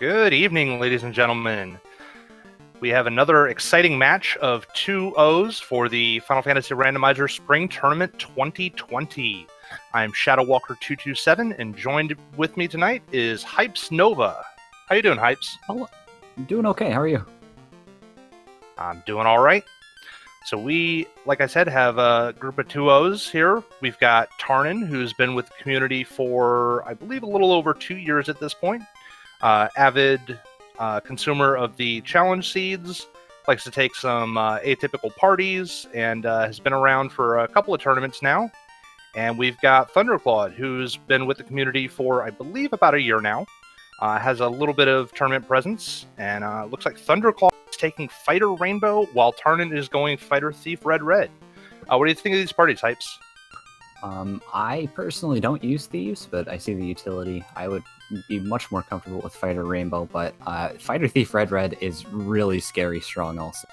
Good evening, ladies and gentlemen. We have another exciting match of 2-0s for the Final Fantasy Randomizer Spring Tournament 2020. I'm ShadowWalker227, and joined with me tonight is Hypes Nova. How you doing, Hypes? Hello. I'm doing okay. How are you? I'm doing all right. So we, like I said, have a group of 2-0s here. We've got Tarnin, who's been with the community for, I believe, a little over 2 years at this point. Avid consumer of the challenge seeds, likes to take some atypical parties, and has been around for a couple of tournaments now. And we've got Thunderclaude, who's been with the community for, I believe, about a year now. Has a little bit of tournament presence, and looks like Thunderclaude is taking Fighter Rainbow, while Tarnin is going Fighter Thief Red Red. What do you think of these party types? I personally don't use thieves, but I see the utility. I would be much more comfortable with Fighter Rainbow, but Fighter Thief Red Red is really scary strong also.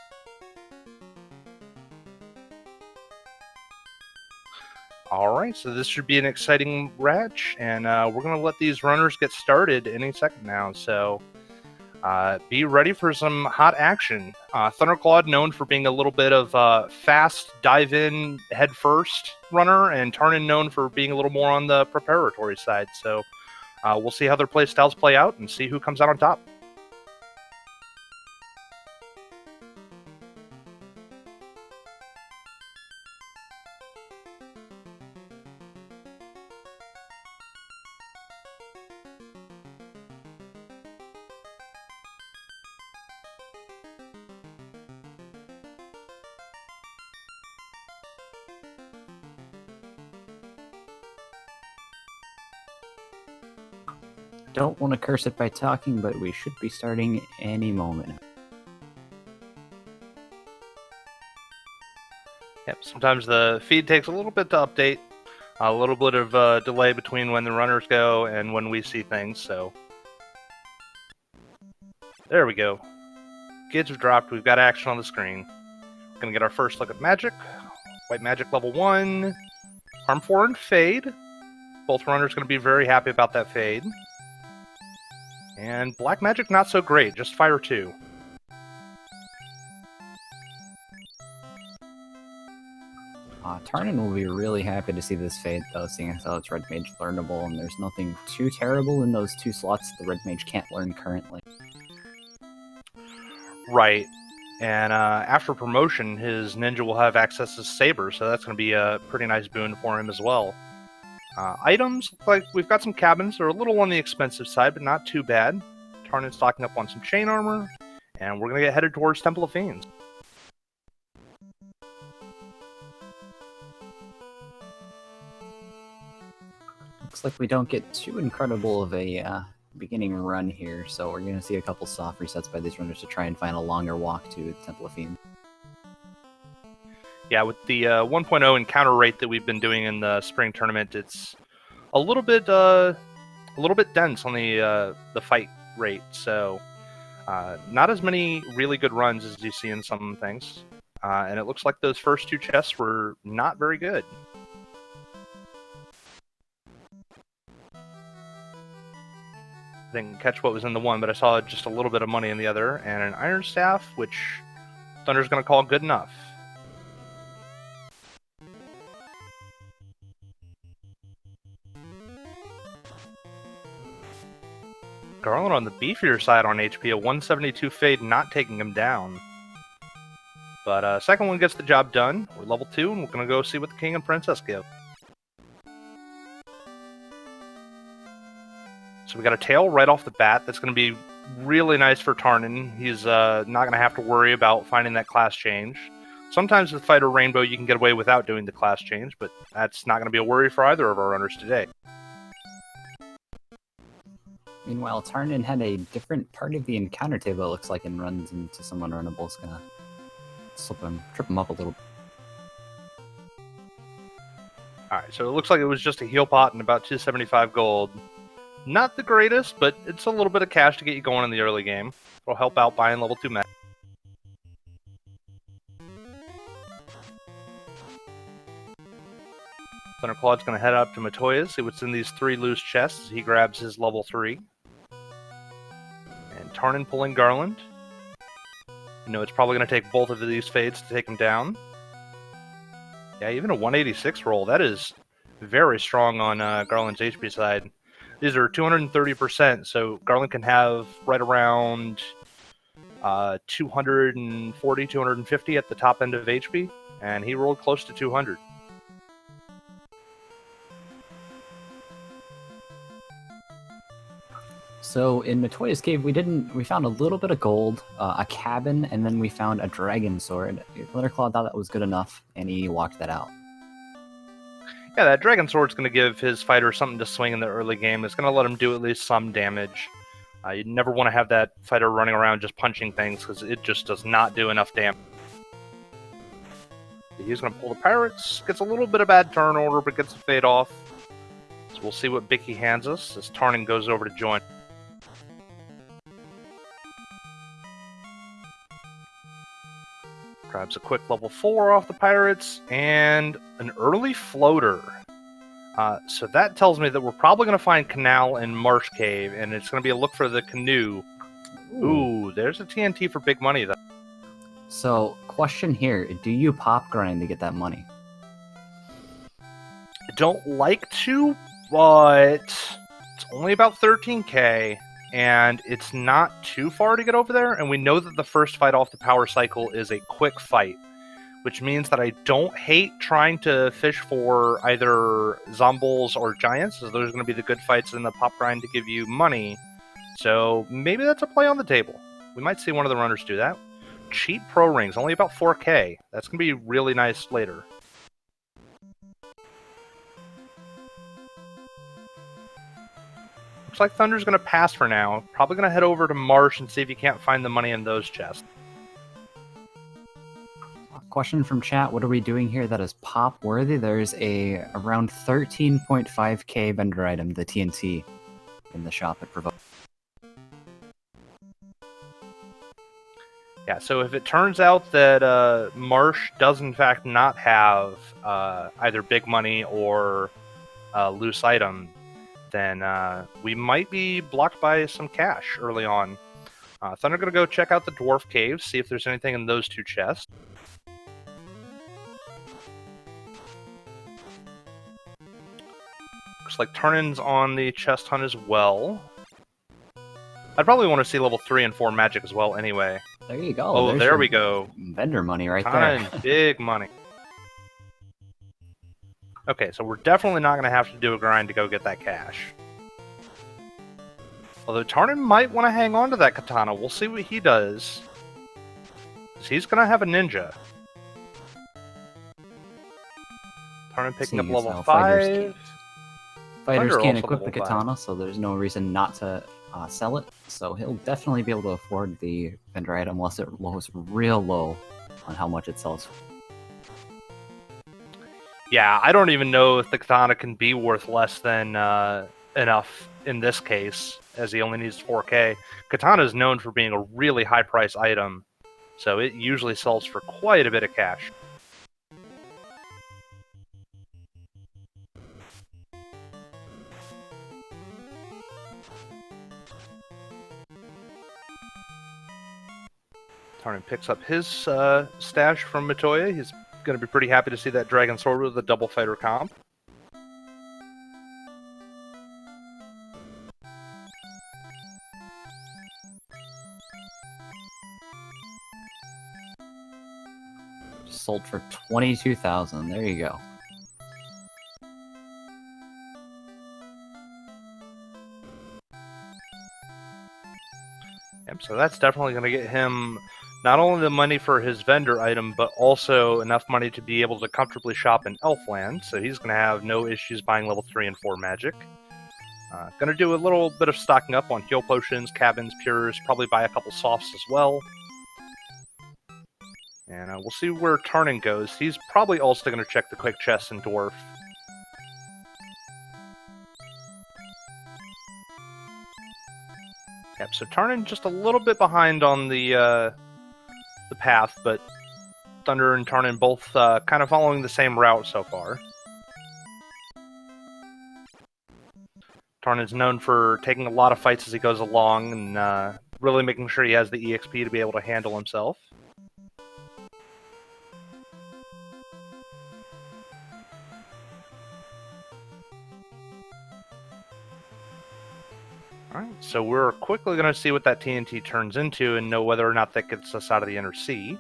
Alright, so this should be an exciting match, and we're going to let these runners get started any second now, so be ready for some hot action. Thunderclaude, known for being a little bit of a fast, dive-in, head-first runner, and Tarnin known for being a little more on the preparatory side, so we'll see how their play styles play out and see who comes out on top. Don't want to curse it by talking, but we should be starting any moment. Yep, sometimes the feed takes a little bit to update, a little bit of delay between when the runners go and when we see things, so there we go. Kids have dropped, we've got action on the screen. We're going to get our first look at Magic. White Magic level 1, Harm 4 and Fade. Both runners going to be very happy about that Fade. And Black Magic not so great, just Fire 2. Tarnin will be really happy to see this Fade, though, seeing as how it's Red Mage learnable, and there's nothing too terrible in those 2 slots the Red Mage can't learn currently. Right. And after promotion, his ninja will have access to Saber, so that's going to be a pretty nice boon for him as well. Items, like we've got some cabins. They're a little on the expensive side, but not too bad. Tarnin's stocking up on some chain armor, and we're going to get headed towards Temple of Fiends. Looks like we don't get too incredible of a beginning run here, so we're going to see a couple soft resets by these runners to try and find a longer walk to Temple of Fiends. Yeah, with the 1.0 encounter rate that we've been doing in the spring tournament, it's a little bit dense on the fight rate. So not as many really good runs as you see in some things, and it looks like those first 2 chests were not very good. I didn't catch what was in the one, but I saw just a little bit of money in the other, and an Iron Staff, which Thunder's going to call good enough. Garland on the beefier side on HP, a 172 Fade not taking him down. But second one gets the job done. We're level 2, and we're going to go see what the King and Princess give. So we got a tail right off the bat. That's going to be really nice for Tarnin. He's not going to have to worry about finding that class change. Sometimes with Fighter Rainbow you can get away without doing the class change, but that's not going to be a worry for either of our runners today. Meanwhile, Tarnin had a different part of the encounter table, it looks like, and runs into some unrunnable. It's gonna trip him up a little. Alright, so it looks like it was just a heal pot and about 275 gold. Not the greatest, but it's a little bit of cash to get you going in the early game. It'll help out buying level 2 magic. Thunderclaude's going to head up to Matoya, see what's in these 3 loose chests as he grabs his level 3. Tarnin pulling Garland. You know, it's probably going to take both of these fades to take him down. Yeah, even a 186 roll. That is very strong on Garland's HP side. These are 230%, so Garland can have right around 240, 250 at the top end of HP, and he rolled close to 200. So in Matoya's cave, we found a little bit of gold, a cabin, and then we found a dragon sword. Thunderclaude thought that was good enough, and he walked that out. Yeah, that dragon sword's going to give his fighter something to swing in the early game. It's going to let him do at least some damage. You never want to have that fighter running around just punching things, because it just does not do enough damage. He's going to pull the pirates, gets a little bit of bad turn order, but gets a fade off. So we'll see what Bicky hands us as Tarnin goes over to join. Grabs a quick level 4 off the pirates, and an early floater. So that tells me that we're probably going to find Canal and Marsh Cave, and it's going to be a look for the canoe. Ooh, there's a TNT for big money, though. So, question here, do you pop grind to get that money? I don't like to, but it's only about 13k, and it's not too far to get over there, and we know that the first fight off the power cycle is a quick fight, which means that I don't hate trying to fish for either Zombles or Giants, as those are going to be the good fights in the pop grind to give you money. So maybe that's a play on the table. We might see one of the runners do that. Cheap pro rings, only about 4k. That's going to be really nice later. Looks like Thunder's going to pass for now. Probably going to head over to Marsh and see if he can't find the money in those chests. Question from chat, what are we doing here that is pop worthy? There's a around 13.5k vendor item, the TNT, in the shop at Provoke. Yeah, so if it turns out that Marsh does in fact not have either big money or loose item, then we might be blocked by some cash early on. Thunder going to go check out the Dwarf Caves, see if there's anything in those two chests. Looks like Tarnin's on the chest hunt as well. I'd probably want to see level 3 and 4 magic as well anyway. There you go. Oh, there we go. Vendor money right Tarnin, there. big money. Okay, so we're definitely not going to have to do a grind to go get that cash. Although Tarnin might want to hang on to that katana. We'll see what he does. He's going to have a ninja. Tarnin picking up level 5. Fighters can't also equip the level 5. katana, so there's no reason not to sell it. So he'll definitely be able to afford the vendor item unless it goes real low on how much it sells. Yeah, I don't even know if the katana can be worth less than enough in this case, as he only needs 4k. Katana is known for being a really high price item, so it usually sells for quite a bit of cash. Tarnin picks up his stash from Matoya. He's going to be pretty happy to see that Dragon Sword with a double fighter comp. Sold for 22,000. There you go. Yep, so that's definitely going to get him not only the money for his vendor item, but also enough money to be able to comfortably shop in Elfland. So he's going to have no issues buying level 3 and 4 magic. Going to do a little bit of stocking up on heal potions, cabins, pures, probably buy a couple softs as well. And we'll see where Tarnin goes. He's probably also going to check the quick chests in Dwarf. Yep, so Tarnin just a little bit behind on the path, but Thunder and Tarnin both kind of following the same route so far. Tarnin's known for taking a lot of fights as he goes along and really making sure he has the EXP to be able to handle himself. Alright, so we're quickly going to see what that TNT turns into and know whether or not that gets us out of the inner sea.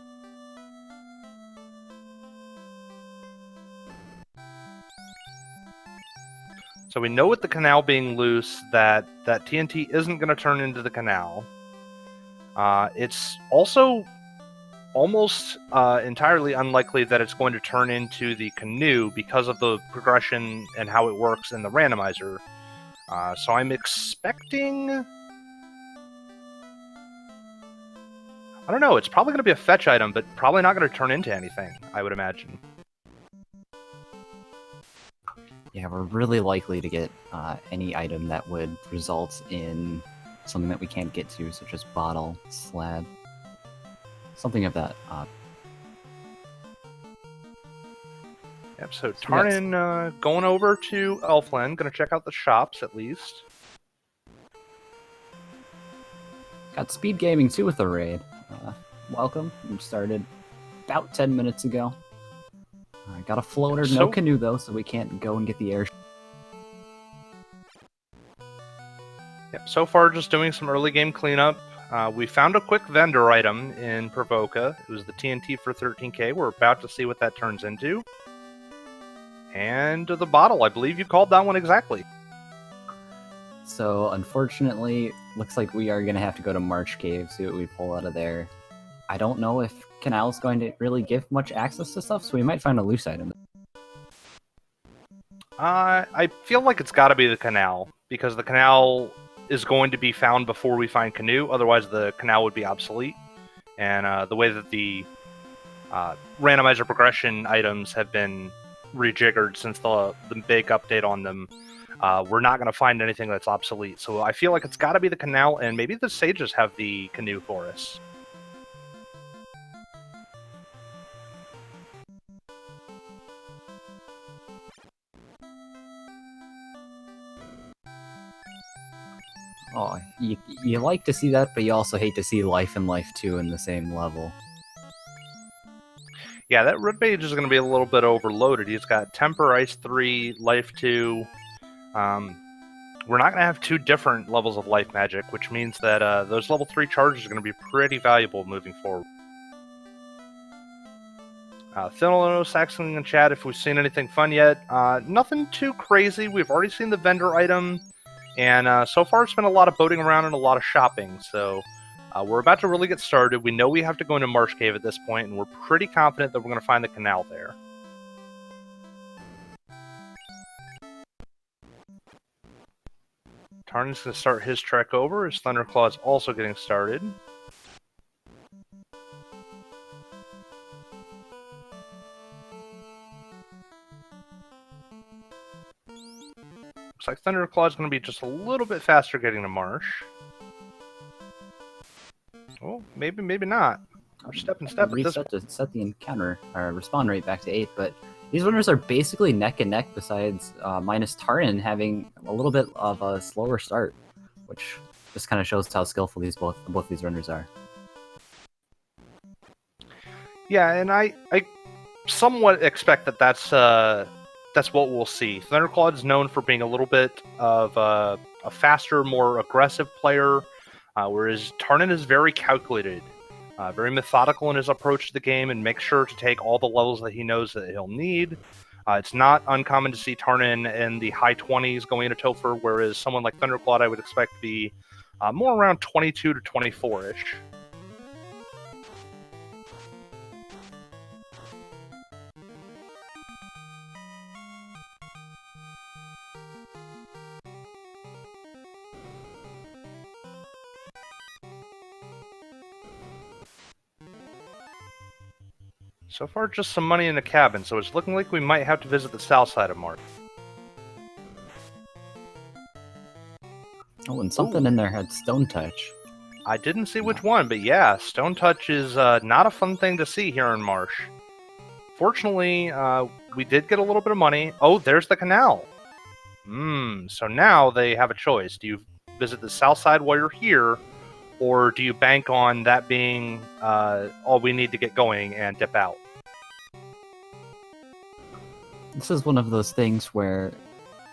So we know with the canal being loose that that TNT isn't going to turn into the canal. It's also almost entirely unlikely that it's going to turn into the canoe because of the progression and how it works in the randomizer. So I'm expecting... I don't know, it's probably going to be a fetch item, but probably not going to turn into anything, I would imagine. Yeah, we're really likely to get any item that would result in something that we can't get to, such as bottle, slab, something of that. Yep, so Tarnin going over to Elfland, going to check out the shops at least. Got speed gaming too with the raid. Welcome. We started about 10 minutes ago. I got a floater, no canoe though, so we can't go and get the air. Yep, so far just doing some early game cleanup. We found a quick vendor item in Provoca. It was the TNT for 13k. We're about to see what that turns into. And the bottle, I believe you called that one exactly. So unfortunately, looks like we are going to have to go to March Cave, see what we pull out of there. I don't know if Canal's going to really give much access to stuff, so we might find a loose item. I feel like it's got to be the canal, because the canal is going to be found before we find canoe, otherwise the canal would be obsolete. And the way that the randomizer progression items have been rejiggered since the big update on them, we're not going to find anything that's obsolete. So I feel like it's got to be the canal, and maybe the sages have the canoe for us. Oh, you like to see that, but you also hate to see Life and Life 2 in the same level. Yeah, that red mage is going to be a little bit overloaded. He's got Temper, Ice 3, Life 2. We're not going to have two different levels of life magic, which means that those level 3 charges are going to be pretty valuable moving forward. Thinolo, Saxon, and Chad, if we've seen anything fun yet. Nothing too crazy. We've already seen the vendor item. And so far, it's been a lot of boating around and a lot of shopping. So we're about to really get started. We know we have to go into Marsh Cave at this point, and we're pretty confident that we're going to find the canal there. Tarnin's going to start his trek over. His Thunderclaude's also getting started. Looks like Thunderclaude's going to be just a little bit faster getting to Marsh. Oh, maybe not. We're step and step. Reset to set the encounter or respawn rate back to 8, but these runners are basically neck and neck. Besides minus Tarnin having a little bit of a slower start, which just kind of shows how skillful both these runners are. Yeah, and I somewhat expect that that's what we'll see. Thunderclaude is known for being a little bit of a faster, more aggressive player, whereas Tarnin is very calculated, very methodical in his approach to the game, and makes sure to take all the levels that he knows that he'll need. It's not uncommon to see Tarnin in the high 20s going into Topher, whereas someone like Thunderclaude I would expect to be more around 22 to 24-ish. So far, just some money in the cabin, so it's looking like we might have to visit the south side of March. Oh, and something in there had Stone Touch. I didn't see which one, but yeah, Stone Touch is not a fun thing to see here in Marsh. Fortunately, we did get a little bit of money. Oh, there's the canal. So now they have a choice. Do you visit the south side while you're here, or do you bank on that being all we need to get going and dip out? This is one of those things where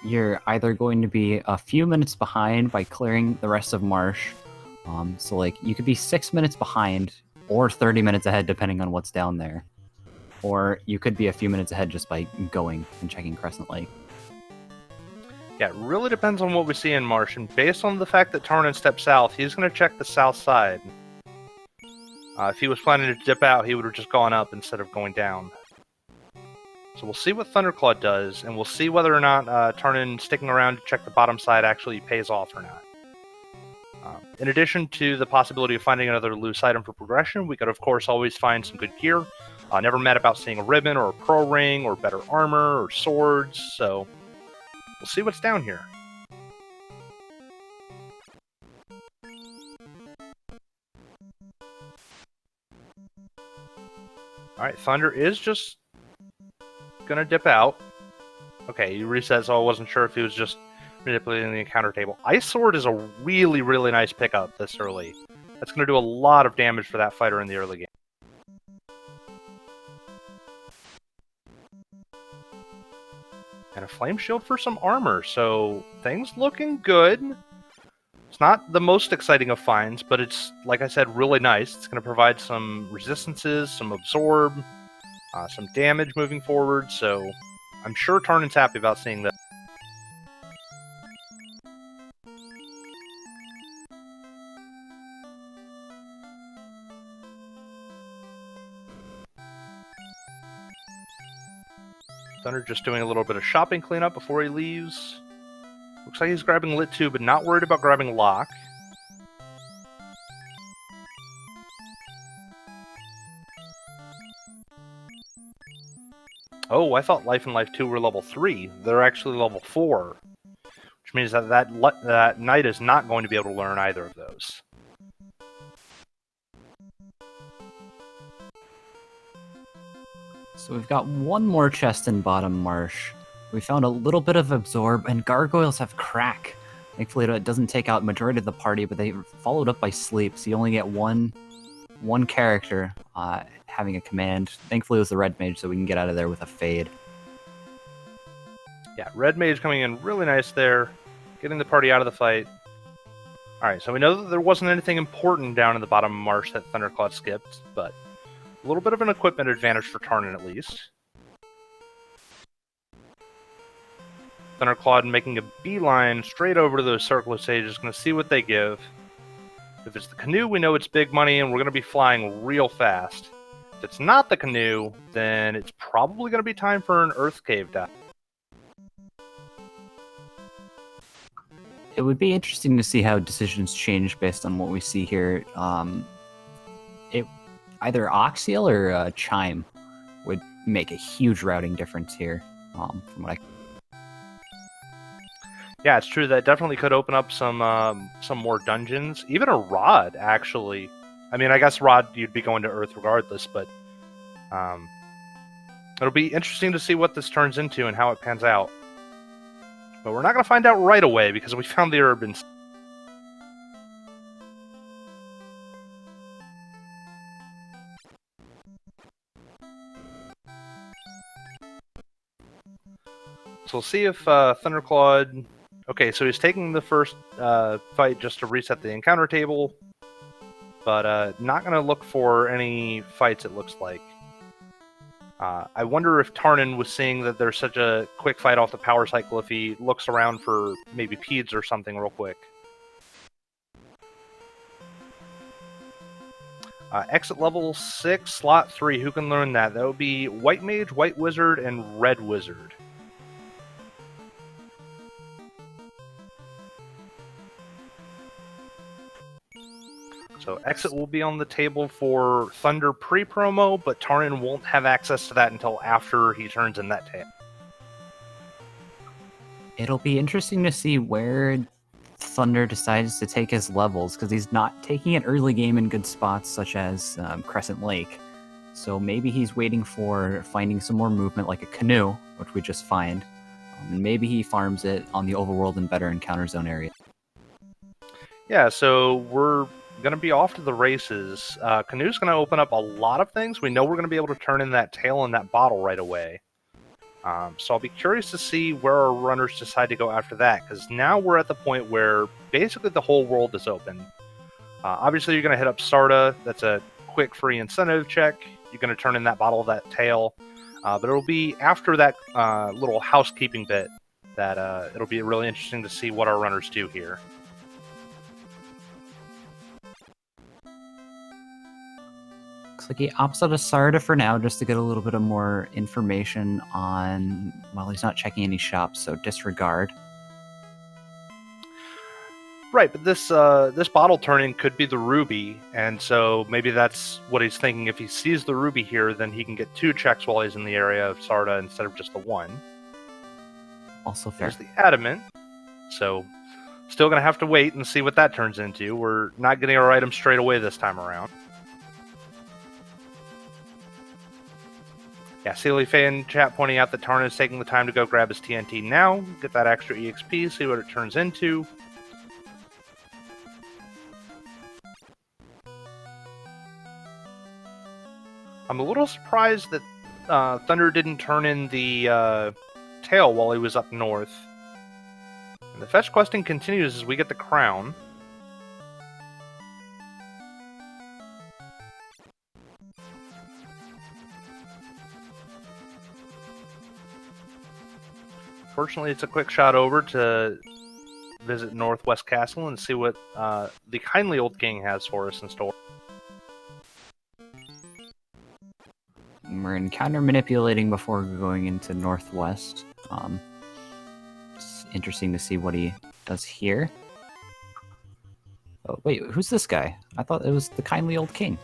you're either going to be a few minutes behind by clearing the rest of Marsh. So like you could be 6 minutes behind or 30 minutes ahead depending on what's down there. Or you could be a few minutes ahead just by going and checking Crescent Lake. Yeah, it really depends on what we see in Marsh, and based on the fact that Tarnin stepped south, he's going to check the south side. If he was planning to dip out, he would have just gone up instead of going down. So we'll see what Thunderclaude does, and we'll see whether or not Tarnin sticking around to check the bottom side actually pays off or not. In addition to the possibility of finding another loose item for progression, we could of course always find some good gear. Never mad about seeing a ribbon or a pro ring or better armor or swords, so we'll see what's down here. Alright, Thunder is just gonna dip out. Okay, he resets, so I wasn't sure if he was just manipulating the encounter table. Ice Sword is a really, really nice pickup this early. That's gonna do a lot of damage for that fighter in the early game. And a Flame Shield for some armor, so things looking good. It's not the most exciting of finds, but it's, like I said, really nice. It's going to provide some resistances, some absorb, some damage moving forward, so I'm sure Tarnin's happy about seeing that. Thunder just doing a little bit of shopping cleanup before he leaves. Looks like he's grabbing Lit 2, but not worried about grabbing Lock. Oh, I thought Life and Life 2 were level 3. They're actually level 4. Which means that Knight is not going to be able to learn either of those. So we've got one more chest in bottom Marsh. We found a little bit of Absorb, and Gargoyles have Crack. Thankfully, it doesn't take out majority of the party, but they followed up by Sleep, so you only get one character having a command. Thankfully, it was the Red Mage, so we can get out of there with a Fade. Yeah, Red Mage coming in really nice there, getting the party out of the fight. Alright, so we know that there wasn't anything important down in the bottom of Marsh that Thunderclaude skipped, but a little bit of an equipment advantage for Tarnin at least. Thunderclaude making a beeline straight over to those Circle of Sages, going to see what they give. If it's the canoe, we know it's big money and we're going to be flying real fast. If it's not the canoe, then it's probably going to be time for an Earth Cave down. It would be interesting to see how decisions change based on what we see here. Either Oxiel or Chime would make a huge routing difference here, from what I... Yeah, it's true. That definitely could open up some more dungeons. Even a Rod, actually. I mean, I guess Rod, you'd be going to Earth regardless, but it'll be interesting to see what this turns into and how it pans out. But we're not going to find out right away because we found the urban... So we'll see if Thunderclaude... Okay, so he's taking the first fight just to reset the encounter table, but not going to look for any fights, it looks like. I wonder if Tarnin was seeing that there's such a quick fight off the power cycle if he looks around for maybe Peds or something real quick. Exit level 6, slot 3, who can learn that? That would be White Mage, White Wizard, and Red Wizard. So exit will be on the table for Thunder pre-promo, but Tarnin won't have access to that until after he turns in that tab. It'll be interesting to see where Thunder decides to take his levels, because he's not taking an early game in good spots such as Crescent Lake. So maybe he's waiting for finding some more movement like a canoe, which we just find. And maybe he farms it on the overworld and better encounter zone area. Yeah, so we're going to be off to the races. Canoe's going to open up a lot of things. We know we're going to be able to turn in that tail in that bottle right away. So I'll be curious to see where our runners decide to go after that, because now we're at the point where basically the whole world is open. Obviously, you're going to hit up Sarda. That's a quick free incentive check. You're going to turn in that bottle of that tail. But it'll be after that little housekeeping bit that it'll be really interesting to see what our runners do here. Looks like he opts out of Sarda for now, just to get a little bit of more information on... Well, he's not checking any shops, so disregard. Right, but this bottle turning could be the ruby, and so maybe that's what he's thinking. If he sees the ruby here, then he can get 2 checks while he's in the area of Sarda instead of just the 1. Also fair. There's the adamant, so still going to have to wait and see what that turns into. We're not getting our items straight away this time around. Yeah, Sealy Faye in chat pointing out that Tarn is taking the time to go grab his TNT now, get that extra EXP, see what it turns into. I'm a little surprised that Thunder didn't turn in the tail while he was up north. And the fetch questing continues as we get the crown. Fortunately, it's a quick shot over to visit Northwest Castle and see what the kindly old king has for us in store. We're in counter manipulating before going into Northwest. It's interesting to see what he does here. Oh, wait, who's this guy? I thought it was the kindly old king.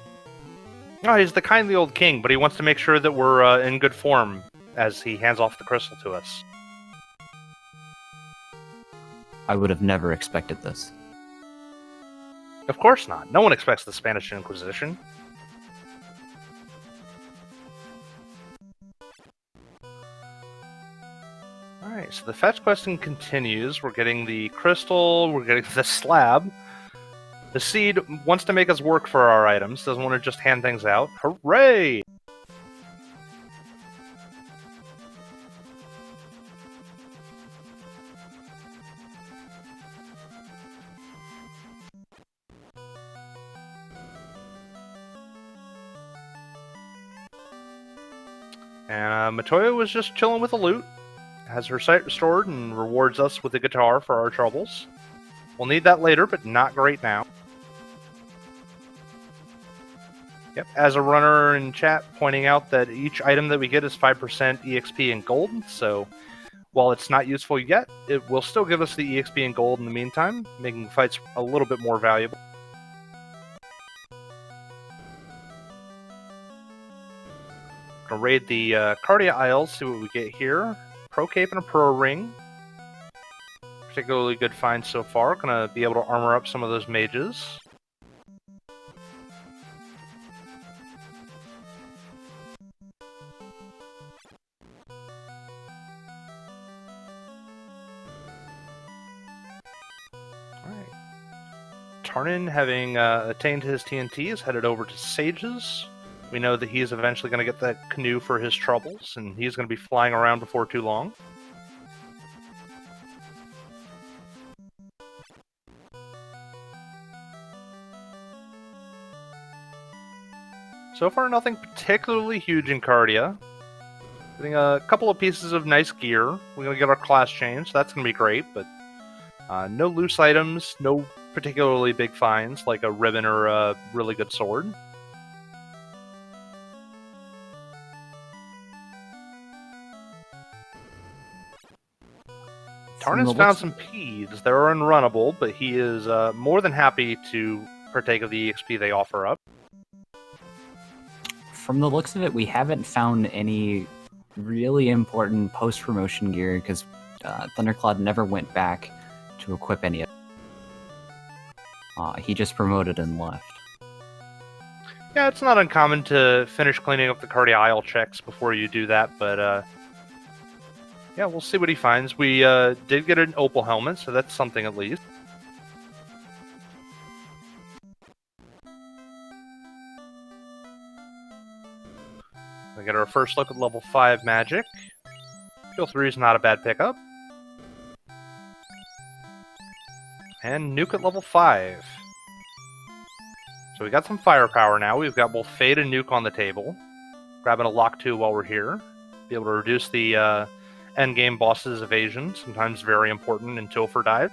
No, he's the kindly old king, but he wants to make sure that we're in good form as he hands off the crystal to us. I would have never expected this. Of course not. No one expects the Spanish Inquisition. Alright, so the fetch questing continues. We're getting the crystal, we're getting the slab. The seed wants to make us work for our items, doesn't want to just hand things out. Hooray! And Matoya was just chilling with the loot. Has her sight restored and rewards us with a guitar for our troubles. We'll need that later, but not great now. Yep, as a runner in chat pointing out that each item that we get is 5% EXP in gold, so while it's not useful yet, it will still give us the EXP in gold in the meantime, making fights a little bit more valuable. Gonna raid the Cardia Isles, see what we get here. Pro Cape and a Pro Ring. Particularly good finds so far. Gonna be able to armor up some of those mages. Alright. Tarnin, having attained his TNT, is headed over to Sage's. We know that he is eventually going to get that canoe for his troubles, and he's going to be flying around before too long. So far, nothing particularly huge in Cardia. Getting a couple of pieces of nice gear. We're going to get our class change, so that's going to be great, but no loose items, no particularly big finds, like a ribbon or a really good sword. Tarnin's found some peas. They're unrunnable, but he is more than happy to partake of the EXP they offer up. From the looks of it, we haven't found any really important post-promotion gear, because Thunderclaude never went back to equip any of it. He just promoted and left. Yeah, it's not uncommon to finish cleaning up the Cardia Isle checks before you do that, but yeah, we'll see what he finds. We did get an opal helmet, so that's something at least. get our first look at level 5 magic. Skill 3 is not a bad pickup. And nuke at level 5. So we got some firepower now. We've got both Fade and Nuke on the table. Grabbing a Lock 2 while we're here. Be able to reduce the endgame boss's evasion. Sometimes very important in Topher dive.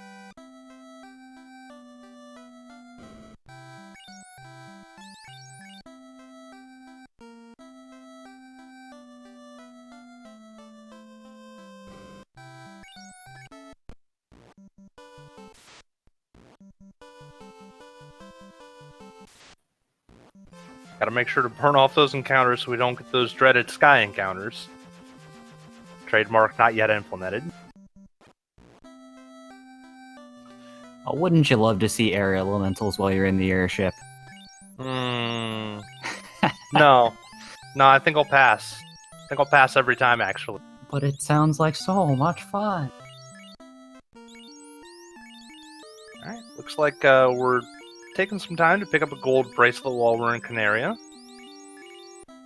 Gotta make sure to burn off those encounters so we don't get those dreaded sky encounters. Trademark not yet implemented. Oh, wouldn't you love to see air elementals while you're in the airship? No. No, I think I'll pass. I think I'll pass every time, actually. But it sounds like so much fun. Alright, looks like we're taking some time to pick up a gold bracelet while we're in Canaria.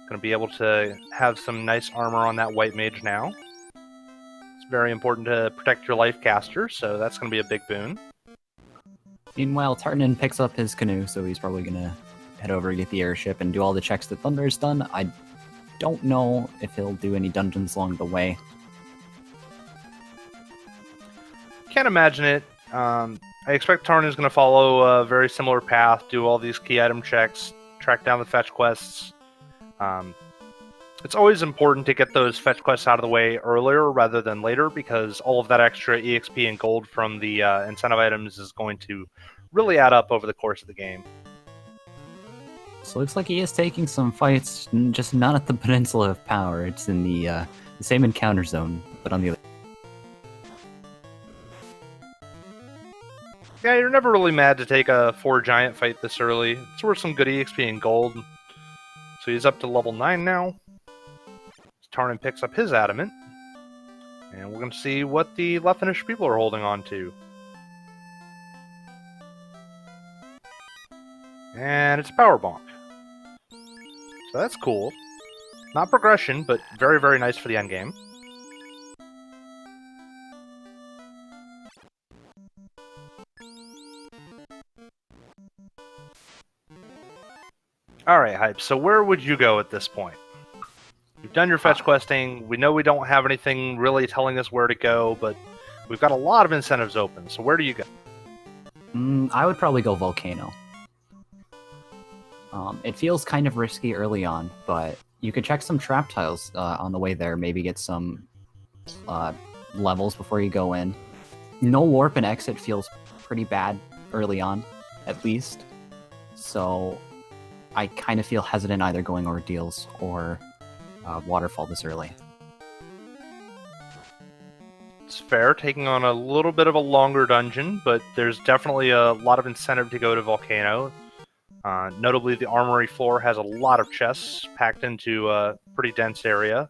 Gonna be able to have some nice armor on that white mage now. It's very important to protect your life caster, so that's gonna be a big boon. Meanwhile, Tartanen picks up his canoe, so he's probably gonna head over and get the airship and do all the checks that Thunder's done. I don't know if he'll do any dungeons along the way. Can't imagine it. I expect Tarn is going to follow a very similar path, do all these key item checks, track down the fetch quests. It's always important to get those fetch quests out of the way earlier rather than later, because all of that extra EXP and gold from the incentive items is going to really add up over the course of the game. So it looks like he is taking some fights, just not at the Peninsula of Power. It's in the same encounter zone, but on the other. Yeah, you're never really mad to take a 4 giant fight this early. It's worth some good EXP and gold. So he's up to level 9 now. Tarnin picks up his adamant. And we're going to see what the left-finished people are holding on to. And it's Power Bonk. So that's cool. Not progression, but very, very nice for the endgame. Alright, Hype, so where would you go at this point? You've done your fetch questing, we know we don't have anything really telling us where to go, but we've got a lot of incentives open, so where do you go? I would probably go Volcano. It feels kind of risky early on, but you could check some trap tiles on the way there, maybe get some levels before you go in. No warp and exit feels pretty bad early on, at least. So I kind of feel hesitant either going Ordeals or Waterfall this early. It's fair, taking on a little bit of a longer dungeon, but there's definitely a lot of incentive to go to Volcano. Notably, the armory floor has a lot of chests packed into a pretty dense area.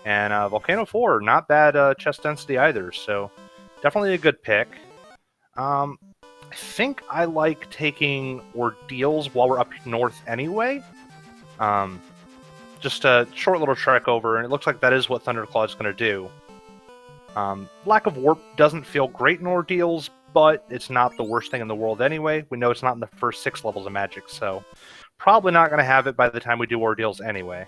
And Volcano 4, not bad chest density either, so definitely a good pick. I think I like taking Ordeals while we're up north anyway. Just a short little trek over, and it looks like that is what Thunderclaude is going to do. Lack of warp doesn't feel great in Ordeals, but it's not the worst thing in the world anyway. We know it's not in the first 6 levels of magic, so probably not going to have it by the time we do Ordeals anyway.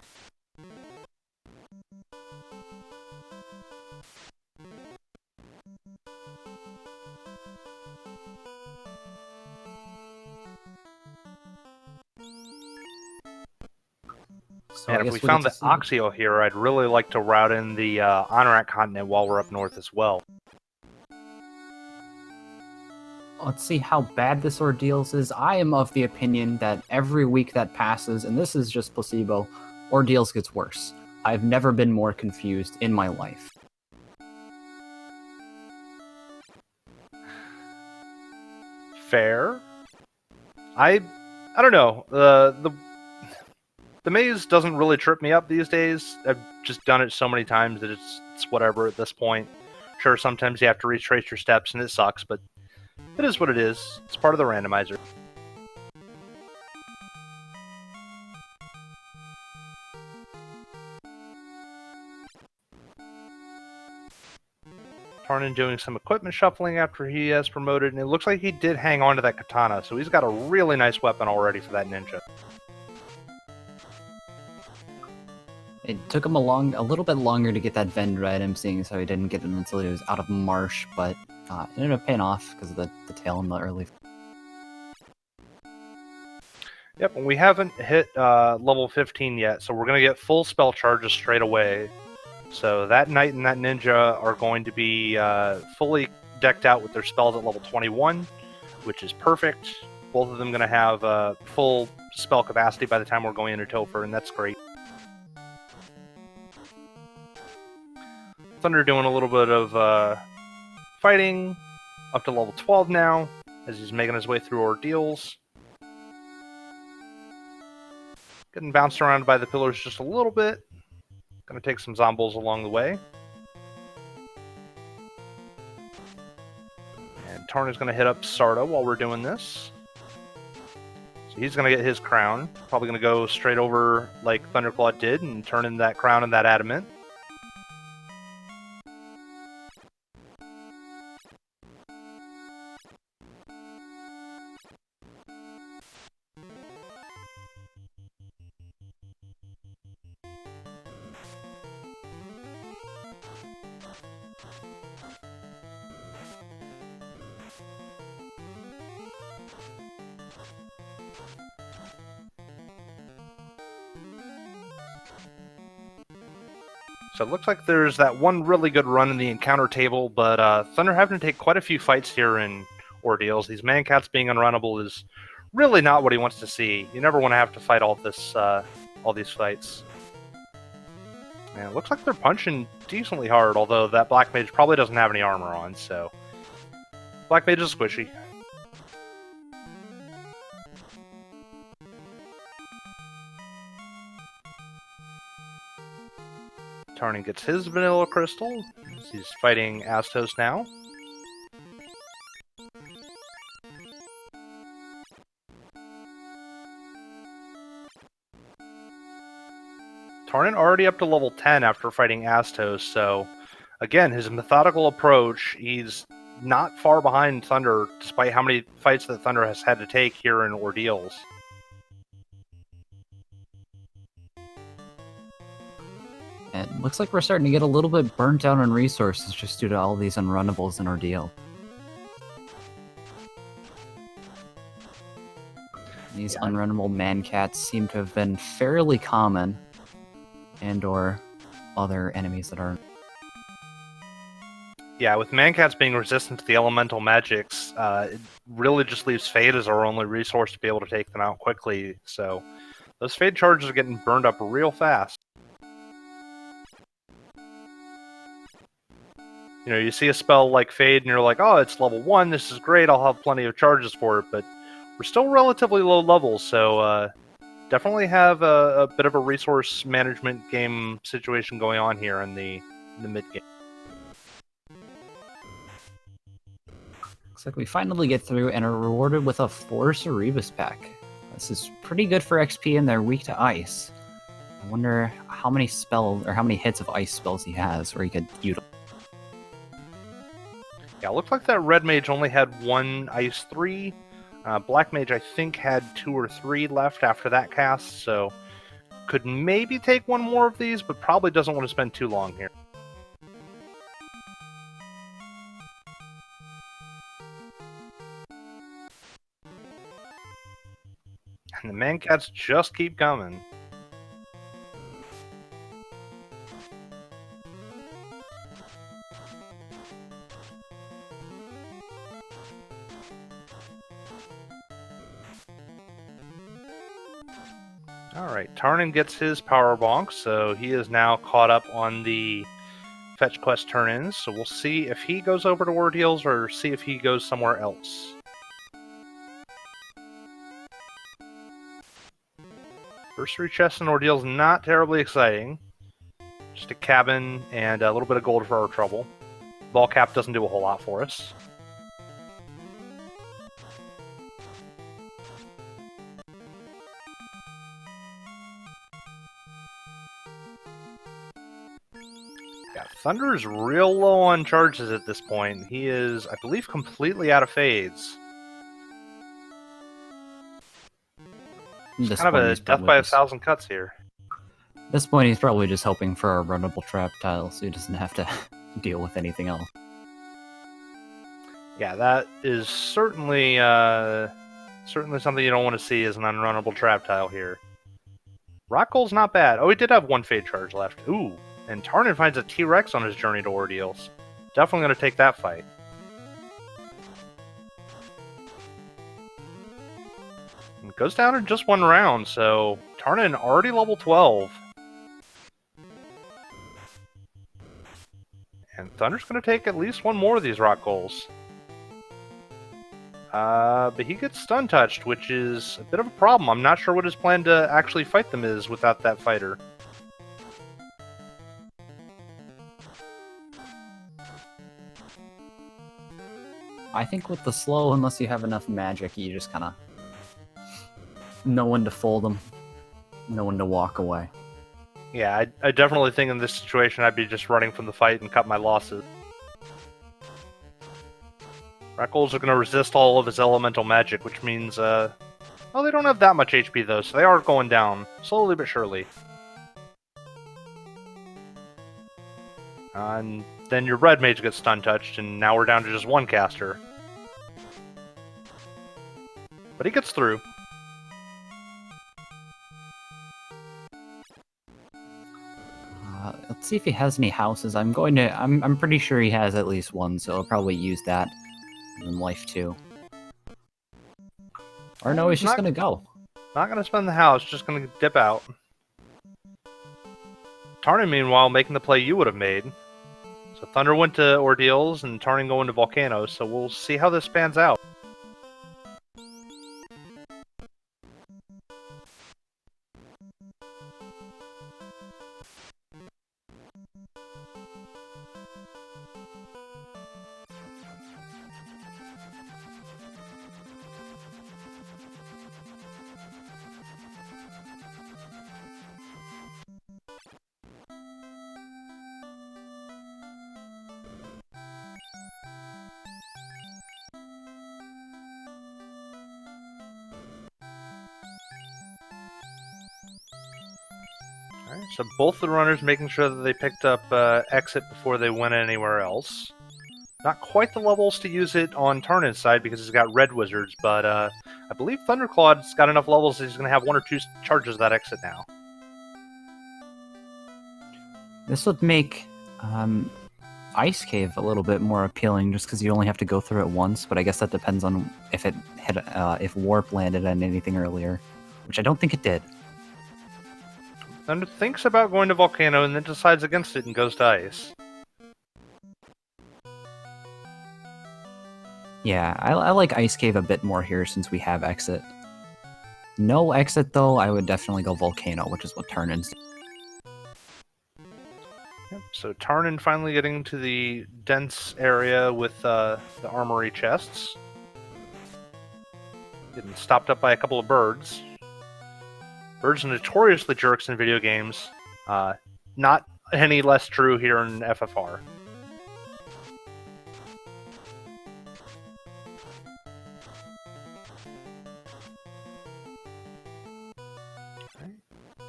So And if we found the Oxio here, I'd really like to route in the Honorat continent while we're up north as well. Let's see how bad this Ordeals is. I am of the opinion that every week that passes, and this is just placebo, Ordeals gets worse. I've never been more confused in my life. Fair. I don't know. The maze doesn't really trip me up these days. I've just done it so many times that it's whatever at this point. Sure, sometimes you have to retrace your steps and it sucks, but it is what it is. It's part of the randomizer. Tarnin doing some equipment shuffling after he has promoted, and it looks like he did hang on to that katana, so he's got a really nice weapon already for that ninja. It took him a little bit longer to get that vendor item, seeing as how he didn't get it until he was out of marsh, but it ended up paying off because of the tail in the early. Yep, and we haven't hit level 15 yet, so we're going to get full spell charges straight away. So that knight and that ninja are going to be fully decked out with their spells at level 21, which is perfect. Both of them going to have full spell capacity by the time we're going into Topher, and that's great. Thunder doing a little bit of fighting, up to level 12 now, as he's making his way through ordeals. Getting bounced around by the pillars just a little bit. Gonna take some zombies along the way. And Tarn is gonna hit up Sarda while we're doing this. So he's gonna get his crown. Probably gonna go straight over like Thunderclaude did and turn in that crown and that adamant. So it looks like there's that one really good run in the encounter table, but Thunder having to take quite a few fights here in ordeals. These man cats being unrunnable is really not what he wants to see. You never want to have to fight all these fights. And it looks like they're punching decently hard, although that Black Mage probably doesn't have any armor on, so Black Mage is squishy. Tarnin gets his vanilla crystal. He's fighting Astos now. Tarnin already up to level 10 after fighting Astos, so again, his methodical approach, he's not far behind Thunder, despite how many fights that Thunder has had to take here in ordeals. It looks like we're starting to get a little bit burnt out on resources just due to all these unrunnables in Ordeal. These unrunnable man-cats seem to have been fairly common, and/or other enemies that aren't. Yeah, with man-cats being resistant to the elemental magics, it really just leaves Fade as our only resource to be able to take them out quickly, so those Fade charges are getting burned up real fast. You know, you see a spell like Fade and you're like, oh, it's level 1, this is great, I'll have plenty of charges for it, but we're still relatively low levels, so definitely have a bit of a resource management game situation going on here in the mid-game. Looks like we finally get through and are rewarded with a Force Erebus pack. This is pretty good for XP and they're weak to ice. I wonder how many hits of ice spells he has where he could utilize. Yeah, it looks like that Red Mage only had one Ice 3. Black Mage, I think, had 2 or 3 left after that cast, so could maybe take one more of these, but probably doesn't want to spend too long here. And the man-cats just keep coming. Alright, Tarnin gets his power bonk, so he is now caught up on the fetch quest turn-ins, so we'll see if he goes over to Ordeals or see if he goes somewhere else. Bursary chest and Ordeals not terribly exciting. Just a cabin and a little bit of gold for our trouble. Ball cap doesn't do a whole lot for us. Yeah, Thunder is real low on charges at this point. He is, I believe, completely out of fades. It's kind of a death by 1,000 cuts here. At this point, he's probably just hoping for a runnable trap tile so he doesn't have to deal with anything else. Yeah, that is certainly certainly something you don't want to see as an unrunnable trap tile here. Rock Goal's not bad. Oh, he did have one fade charge left. Ooh, and Tarnin finds a T-Rex on his journey to Ordeals. Definitely going to take that fight. And goes down in just one round, so Tarnin already level 12. And Thunder's going to take at least one more of these Rock Goals. But he gets stun touched, which is a bit of a problem. I'm not sure what his plan to actually fight them is without that fighter. I think with the slow, unless you have enough magic, you just kind of know when to fold them, know when to walk away. Yeah, I definitely think in this situation I'd be just running from the fight and cut my losses. Reckles are going to resist all of his elemental magic, which means, well, they don't have that much HP though, so they are going down, slowly but surely. And then your red mage gets stun touched, and now we're down to just one caster. But he gets through. Let's see if he has any houses. I'm pretty sure he has at least one, so I'll probably use that in life 2. Or no, he's just gonna go. Not gonna spend the house, just gonna dip out. Tarnin, meanwhile, making the play you would have made. So Thunder went to Ordeals, and Tarnin going to Volcanoes, so we'll see how this pans out. Alright, so both the runners making sure that they picked up exit before they went anywhere else. Not quite the levels to use it on Tarnin's side because he's got red wizards, but I believe Thunderclaude's got enough levels that he's going to have 1 or 2 charges of that exit now. This would make Ice Cave a little bit more appealing, just because you only have to go through it once. But I guess that depends on if it had if Warp landed on anything earlier, which I don't think it did. Thunder thinks about going to Volcano and then decides against it and goes to Ice. Yeah, I like Ice Cave a bit more here since we have exit. No exit though, I would definitely go Volcano, which is what Tarnin's. Yep, so Tarnin finally getting to the dense area with the armory chests. Getting stopped up by a couple of birds. Birds are notoriously jerks in video games. Not any less true here in FFR.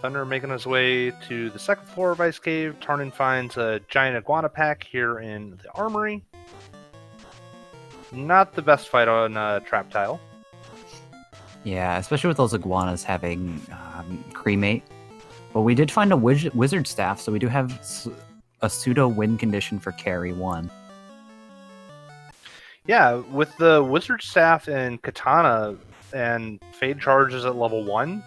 Thunder making his way to the second floor of Ice Cave. Tarnin finds a giant iguana pack here in the armory. Not the best fight on Trap Tile. Yeah, especially with those iguanas having cremate. But we did find a wizard staff, so we do have a pseudo win condition for carry 1. Yeah, with the wizard staff and katana and fade charges at level 1,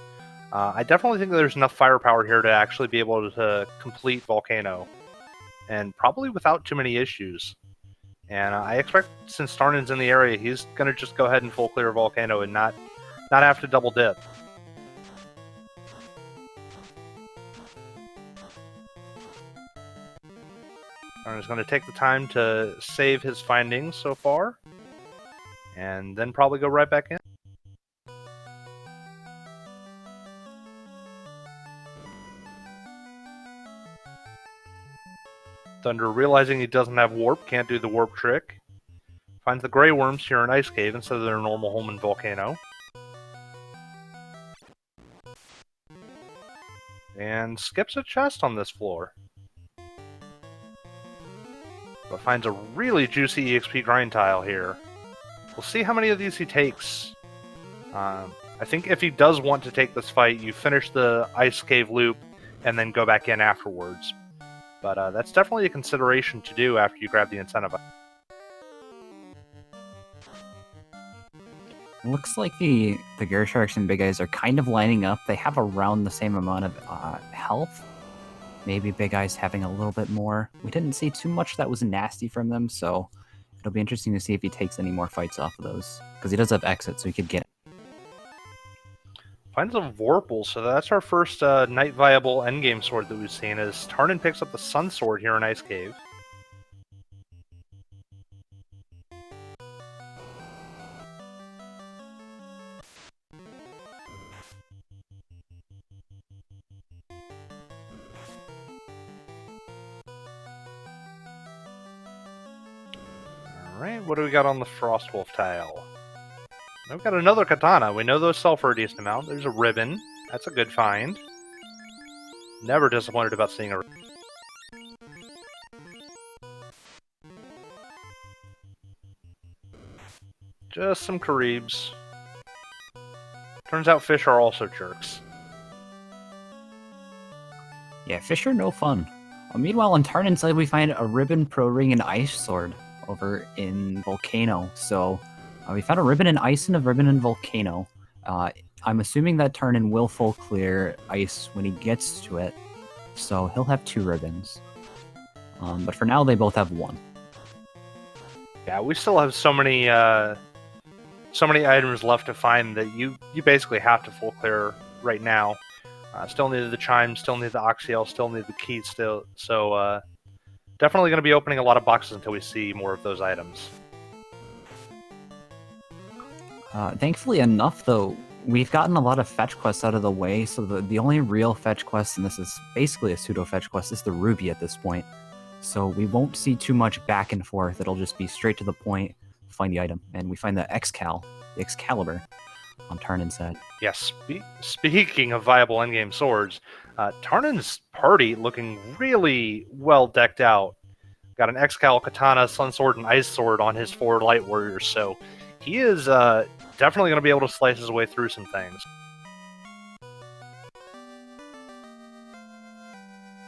I definitely think there's enough firepower here to actually be able to complete Volcano. And probably without too many issues. And I expect, since Tarnin's in the area, he's going to just go ahead and full clear Volcano and not have to double dip. Tarnin's going to take the time to save his findings so far. And then probably go right back in. Thunder, realizing he doesn't have warp, can't do the warp trick, finds the gray worms here in Ice Cave instead of their normal home in Volcano. And skips a chest on this floor. But finds a really juicy EXP grind tile here. We'll see how many of these he takes. I think if he does want to take this fight, you finish the Ice Cave loop and then go back in afterwards. But that's definitely a consideration to do after you grab the incentive. Looks like the Gyre Sharks and Big Eyes are kind of lining up. They have around the same amount of health. Maybe Big Eyes having a little bit more. We didn't see too much that was nasty from them, so it'll be interesting to see if he takes any more fights off of those. Because he does have exit, so he could get it. Finds a Vorpal, so that's our first night viable endgame sword that we've seen, as Tarnin picks up the Sun Sword here in Ice Cave. Alright, what do we got on the Frostwolf tile? We've got another katana. We know those sell for a decent amount. There's a ribbon. That's a good find. Never disappointed about seeing a ribbon. Just some Caribs. Turns out fish are also jerks. Yeah, fish are no fun. Meanwhile, on Tarnin's side, we find a ribbon, pro ring, and ice sword over in Volcano. So we found a ribbon in ice and a ribbon in Volcano. I'm assuming that Tarnin will full clear ice when he gets to it, so he'll have 2 ribbons. But for now, they both have 1. Yeah, we still have so many items left to find that you basically have to full clear right now. Still need the chime, still need the Oxyel, still need the key, so definitely going to be opening a lot of boxes until we see more of those items. Thankfully enough, though, we've gotten a lot of fetch quests out of the way, so the only real fetch quest, and this is basically a pseudo fetch quest, is the Ruby at this point. So we won't see too much back and forth. It'll just be straight to the point, find the item, and we find the Excalibur on Tarnin's side. Yes, speaking of viable endgame swords, Tarnin's party looking really well decked out. Got an Excal, Katana, Sun Sword, and Ice Sword on his 4 Light Warriors, so he is definitely going to be able to slice his way through some things.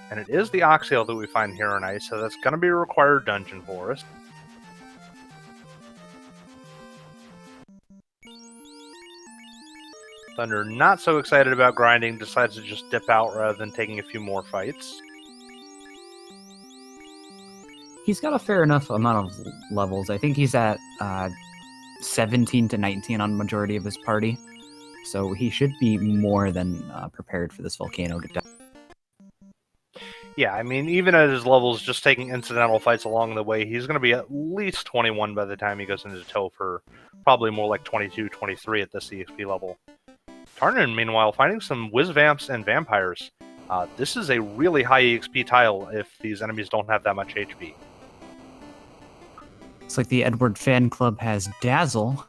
And it is the Oxyel that we find here in Ice, so that's going to be a required dungeon for us. Thunder, not so excited about grinding, decides to just dip out rather than taking a few more fights. He's got a fair enough amount of levels. I think he's at 17 to 19 on majority of his party. So he should be more than prepared for this volcano to die. Yeah, I mean, even at his levels, just taking incidental fights along the way, he's going to be at least 21 by the time he goes into tow, for probably more like 22, 23 at this EXP level. Tarnin, meanwhile, finding some Whiz-Vamps and Vampires. This is a really high EXP tile if these enemies don't have that much HP. Looks like the Edward fan club has Dazzle.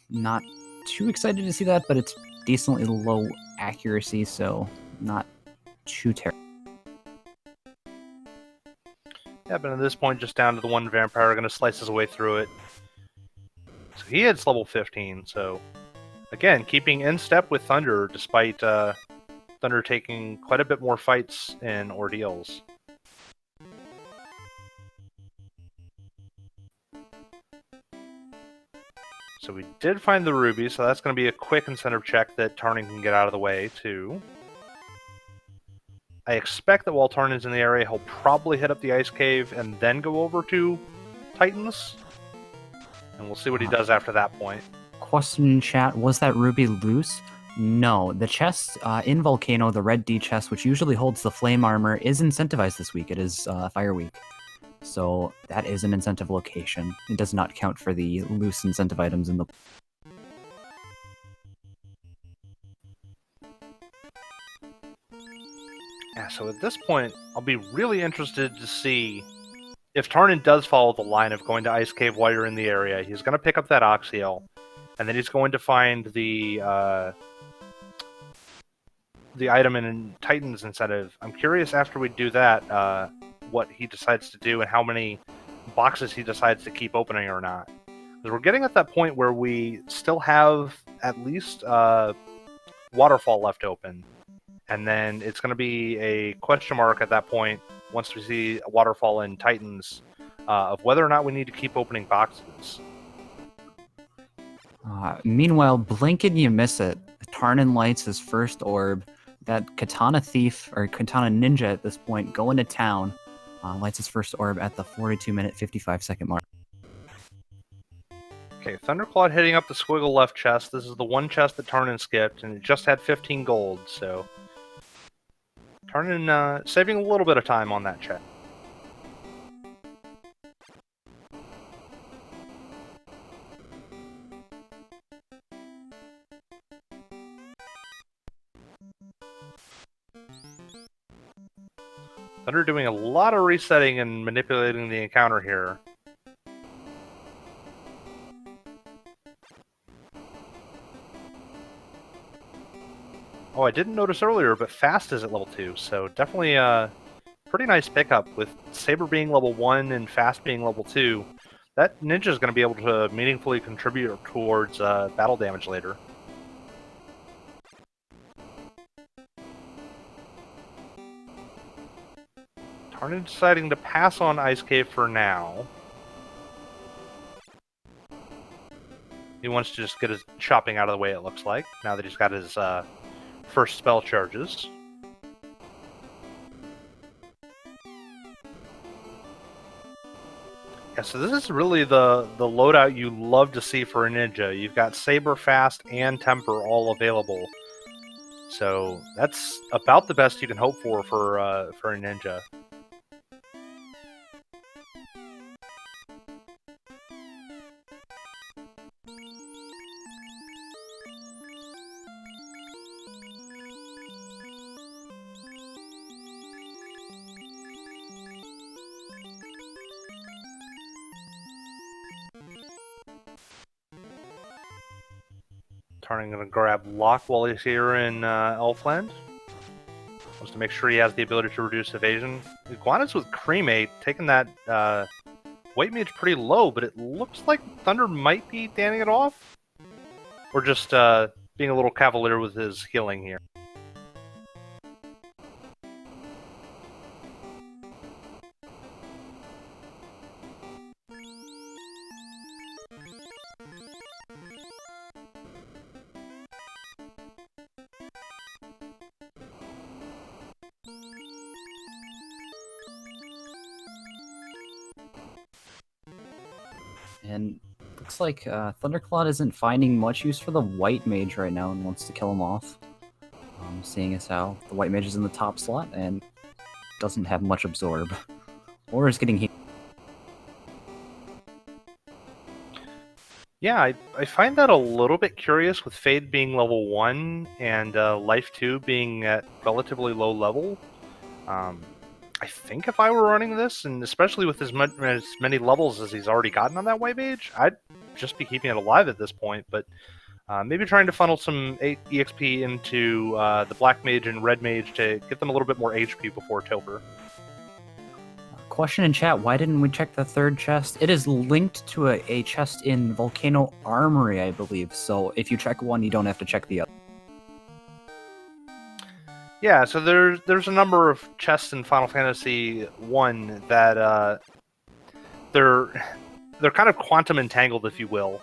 Not too excited to see that, but it's decently low accuracy, so not too terrible. Yeah, but at this point, just down to the 1 Vampire, going to slice his way through it. So he hits level 15, so again, keeping in step with Thunder, despite Thunder taking quite a bit more fights in ordeals. So we did find the ruby, so that's going to be a quick incentive check that Tarnin can get out of the way, too. I expect that while Tarnin's in the area, he'll probably hit up the ice cave and then go over to Titans. And we'll see what he does after that point. Question in chat, was that ruby loose? No, the chest in Volcano, the red D chest, which usually holds the flame armor, is incentivized this week. It is Fire Week. So that is an incentive location. It does not count for the loose incentive items in the... Yeah, so at this point, I'll be really interested to see if Tarnin does follow the line of going to Ice Cave while you're in the area. He's going to pick up that Oxyel, and then he's going to find the item in Titan's incentive. I'm curious after we do that, what he decides to do and how many boxes he decides to keep opening or not. Because we're getting at that point where we still have at least Waterfall left open. And then it's going to be a question mark at that point, once we see a Waterfall in Titans, of whether or not we need to keep opening boxes. Meanwhile, blink and you miss it. Tarnin lights his first orb. That Katana Thief, or Katana Ninja at this point, going to town, lights his first orb at the 42-minute, 55-second mark. Okay, Thunderclaude hitting up the squiggle left chest. This is the one chest that Tarnin skipped, and it just had 15 gold, so Tarnin saving a little bit of time on that chest. Thunder doing a lot of resetting and manipulating the encounter here. Oh, I didn't notice earlier, but Fast is at level 2, so definitely a pretty nice pickup with Saber being level 1 and Fast being level 2. That ninja is going to be able to meaningfully contribute towards battle damage later. Tarnin deciding to pass on Ice Cave for now. He wants to just get his chopping out of the way, it looks like, now that he's got his first spell charges. Yeah, so this is really the loadout you love to see for a ninja. You've got Saber, Fast, and Temper all available. So that's about the best you can hope for a ninja. Tarnin going to grab Locke while he's here in Elfland. Just to make sure he has the ability to reduce evasion. Iguana's with Cremate, taking that White Mage pretty low, but it looks like Thunder might be danning it off. Or just being a little cavalier with his healing here. And looks like Thunderclaude isn't finding much use for the White Mage right now and wants to kill him off. Seeing as how the White Mage is in the top slot and doesn't have much absorb. Or is getting healed. Yeah, I find that a little bit curious with Fade being level 1 and Life 2 being at relatively low level. I think if I were running this, and especially with as many levels as he's already gotten on that White Mage, I'd just be keeping it alive at this point, but maybe trying to funnel some EXP into the Black Mage and Red Mage to get them a little bit more HP before Tilber. Question in chat, why didn't we check the third chest? It is linked to a chest in Volcano Armory, I believe, so if you check one, you don't have to check the other. Yeah, so there's a number of chests in Final Fantasy 1 that they're kind of quantum entangled, if you will.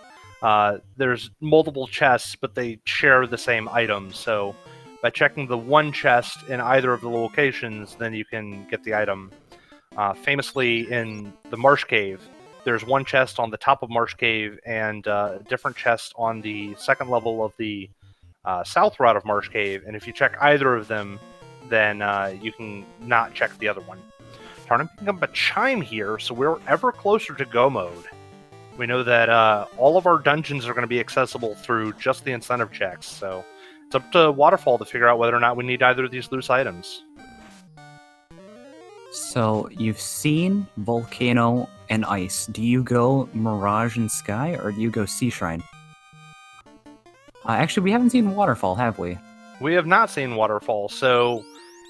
There's multiple chests, but they share the same items. So by checking the one chest in either of the locations, then you can get the item. Famously, in the Marsh Cave, there's one chest on the top of Marsh Cave and a different chest on the second level of the south route of Marsh Cave, and if you check either of them, then you can not check the other one. Tarnin picking up a Chime here, so we're ever closer to Go mode. We know that all of our dungeons are going to be accessible through just the incentive checks, so it's up to Waterfall to figure out whether or not we need either of these loose items. So you've seen Volcano and Ice. Do you go Mirage and Sky, or do you go Sea Shrine? Actually, we haven't seen Waterfall, have we? We have not seen Waterfall, so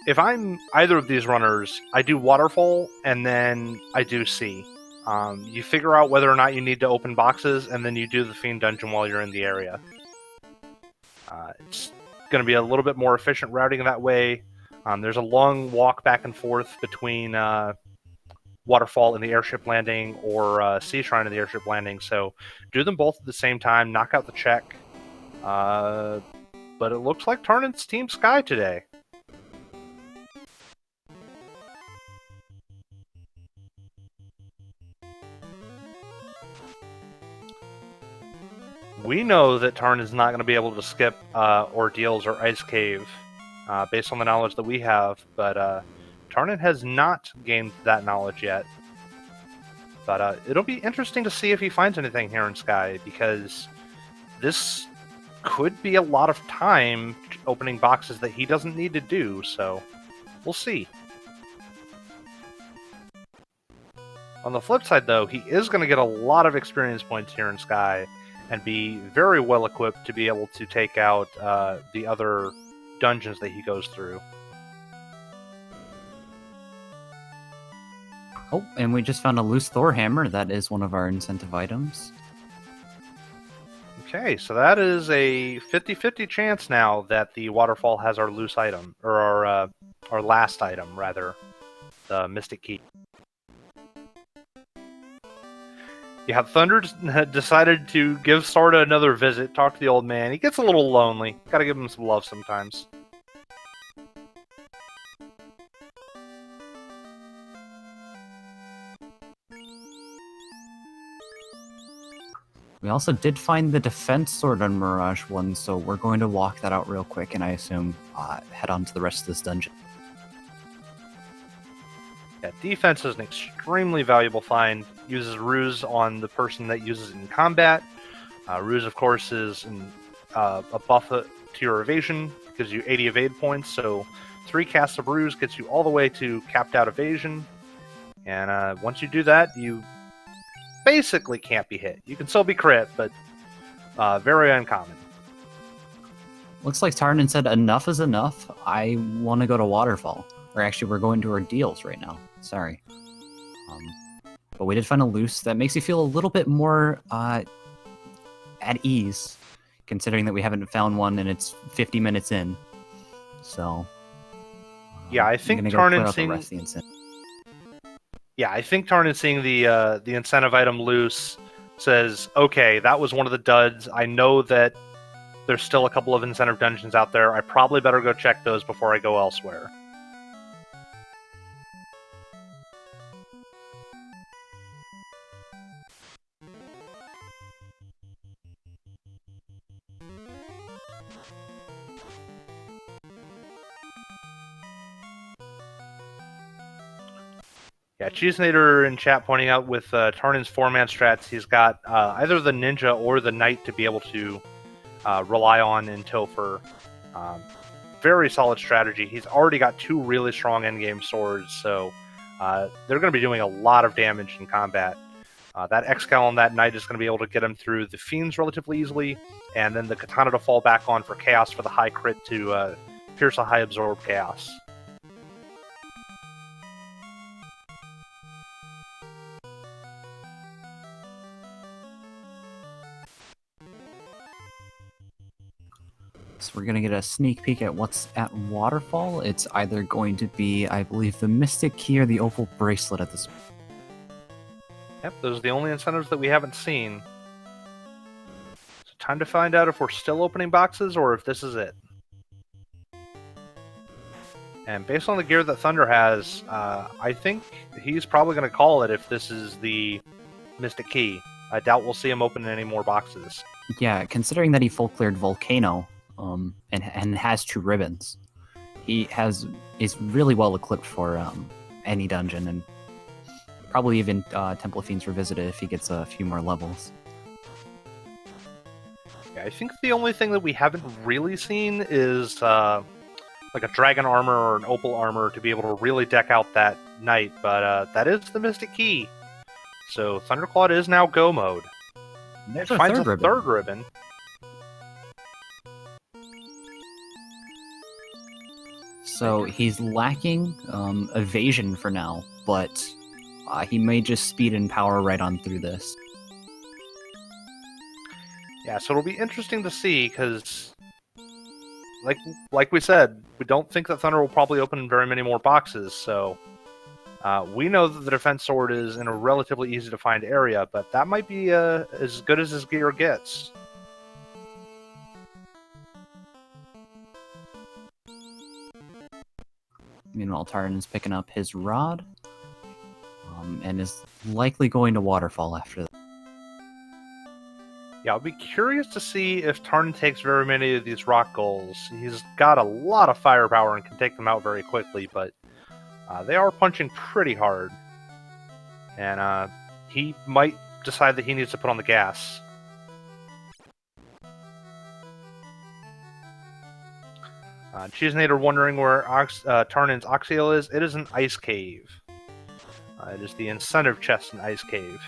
if I'm either of these runners, I do Waterfall and then I do Sea. You figure out whether or not you need to open boxes, and then you do the Fiend Dungeon while you're in the area. It's going to be a little bit more efficient routing that way. There's a long walk back and forth between Waterfall and the airship landing, or Sea Shrine and the airship landing, so do them both at the same time, knock out the check. But it looks like Tarnin's Team Sky today. We know that Tarnin's not going to be able to skip Ordeals or Ice Cave based on the knowledge that we have, but Tarnin has not gained that knowledge yet. But it'll be interesting to see if he finds anything here in Sky, because this could be a lot of time opening boxes that he doesn't need to do, so we'll see. On the flip side, though, he is going to get a lot of experience points here in Sky and be very well equipped to be able to take out the other dungeons that he goes through. Oh, and we just found a loose Thor hammer. That is one of our incentive items. Okay, so that is a 50-50 chance now that the Waterfall has our loose item, or our last item, rather, the Mystic Key. Yeah, Thunder decided to give Sarda another visit, talk to the old man. He gets a little lonely. Gotta give him some love sometimes. We also did find the defense sword on Mirage 1, so we're going to walk that out real quick, and I assume head on to the rest of this dungeon. Yeah, defense is an extremely valuable find. Uses Ruse on the person that uses it in combat. Ruse, of course, is a buff to your evasion. It gives you 80 evade points, so 3 casts of Ruse gets you all the way to capped out evasion. And once you do that, you basically can't be hit. You can still be crit, but very uncommon. Looks like Tarnin said enough is enough. I want to go to Waterfall. Or actually, we're going to Ordeals right now. Sorry. But we did find a loose that makes you feel a little bit more at ease, considering that we haven't found one and it's 50 minutes in. So yeah, I think Tarnin seeing. Yeah, I think Tarnin seeing the incentive item loose says, okay, that was one of the duds. I know that there's still a couple of incentive dungeons out there. I probably better go check those before I go elsewhere. Yeah, Cheesenator in chat pointing out with Tarnin's 4-man strats, he's got either the Ninja or the Knight to be able to rely on in Topher. Very solid strategy. He's already got 2 really strong endgame swords, so they're going to be doing a lot of damage in combat. That Excal on that Knight is going to be able to get him through the Fiends relatively easily, and then the Katana to fall back on for Chaos for the high crit to pierce a high absorb Chaos. So we're going to get a sneak peek at what's at Waterfall. It's either going to be, I believe, the Mystic Key or the Opal Bracelet at this point. Yep, those are the only incentives that we haven't seen. So time to find out if we're still opening boxes or if this is it. And based on the gear that Thunder has, I think he's probably going to call it if this is the Mystic Key. I doubt we'll see him open any more boxes. Yeah, considering that he full cleared Volcano, and has 2 ribbons, is really well equipped for any dungeon, and probably even Temple of Fiends Revisited if he gets a few more levels. Yeah, I think the only thing that we haven't really seen is like a dragon armor or an opal armor to be able to really deck out that night, but that is the Mystic Key. So Thunderclaude is now go mode. There's Finds our a third ribbon. So he's lacking evasion for now, but he may just speed and power right on through this. Yeah, so it'll be interesting to see, because like we said, we don't think that Thunder will probably open very many more boxes, so we know that the defense sword is in a relatively easy to find area, but that might be as good as his gear gets. Meanwhile, Tarn's picking up his rod, and is likely going to Waterfall after that. Yeah, I'll be curious to see if Tarn takes very many of these rock goals. He's got a lot of firepower and can take them out very quickly, but they are punching pretty hard. And he might decide that he needs to put on the gas. Cheesenator wondering where Tarnin's Oxial is. It is an ice cave. It is the incentive chest in Ice Cave.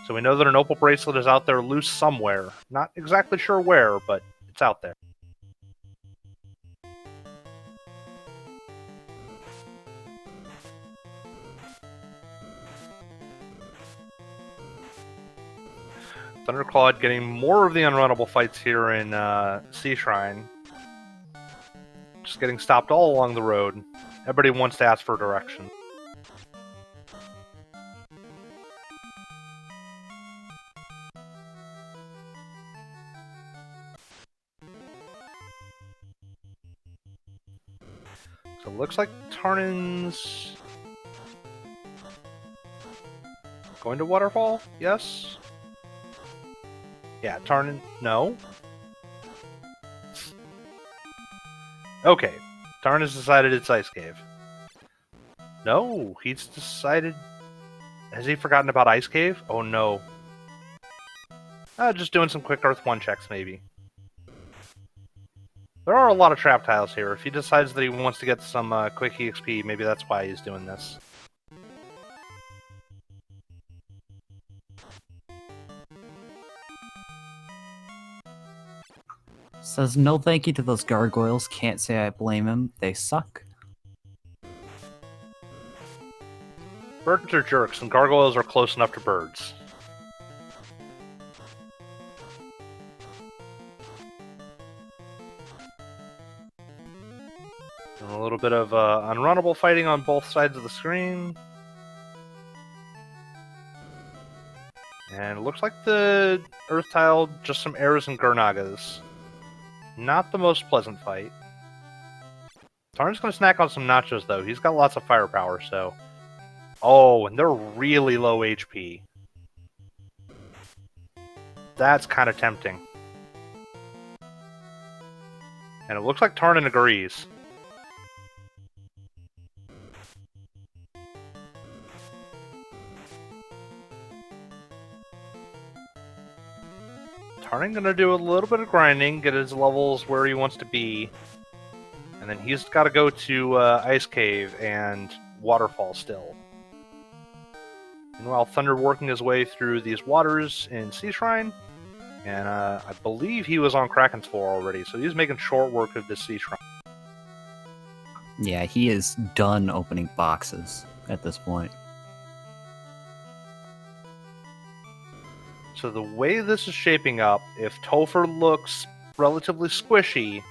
So we know that an opal bracelet is out there loose somewhere. Not exactly sure where, but it's out there. Thunderclaude getting more of the unrunnable fights here in Sea Shrine. Just getting stopped all along the road. Everybody wants to ask for direction. So it looks like Tarnin's going to Waterfall? Yes? Yeah, Tarnin... No? Okay. Tarn has decided it's Ice Cave. No, he's decided... Has he forgotten about Ice Cave? Oh no. Just doing some quick Earth 1 checks, maybe. There are a lot of trap tiles here. If he decides that he wants to get some quick EXP, maybe that's why he's doing this. Says no thank you to those gargoyles. Can't say I blame him. They suck. Birds are jerks, and gargoyles are close enough to birds. And a little bit of unrunnable fighting on both sides of the screen. And it looks like the Earth tile, just some errors and Gurnagas. Not the most pleasant fight. Tarn's going to snack on some nachos, though. He's got lots of firepower, so... Oh, and they're really low HP. That's kind of tempting. And it looks like Tarnin agrees. Tarnin gonna do a little bit of grinding, get his levels where he wants to be, and then he's got to go to Ice Cave and Waterfall still. Meanwhile, Thunder working his way through these waters in Sea Shrine, and I believe he was on Kraken's floor already, so he's making short work of this Sea Shrine. Yeah, he is done opening boxes at this point. So the way this is shaping up, if Topher looks relatively squishy,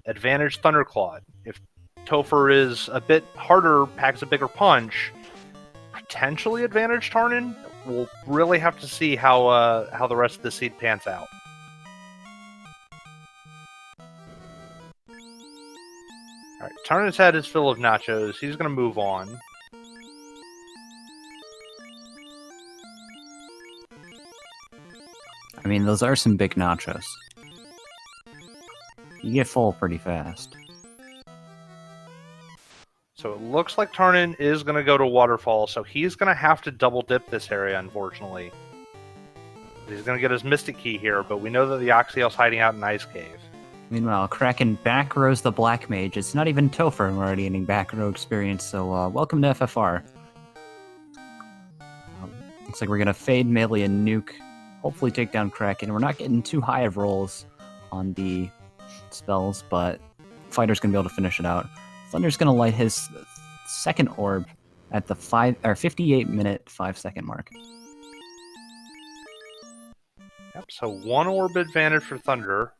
advantage Thunderclaude. If Topher is a bit harder, packs a bigger punch, potentially advantage Tarnin. We'll really have to see how the rest of the seed pans out. Alright, Tarnin's had his fill of nachos. He's going to move on. I mean, those are some big nachos. You get full pretty fast. So it looks like Tarnin is going to go to Waterfall, so he's going to have to double dip this area, unfortunately. He's going to get his Mystic Key here, but we know that the Oxial's hiding out in Ice Cave. Meanwhile, Kraken back rows the Black Mage. It's not even Topher, and we're already getting back row experience, so welcome to FFR. Looks like we're going to fade melee and nuke, hopefully take down Kraken. We're not getting too high of rolls on the spells, but Fighter's going to be able to finish it out. Thunder's going to light his second orb at the 58-minute 5-second mark. Yep, so 1 orb advantage for Thunder.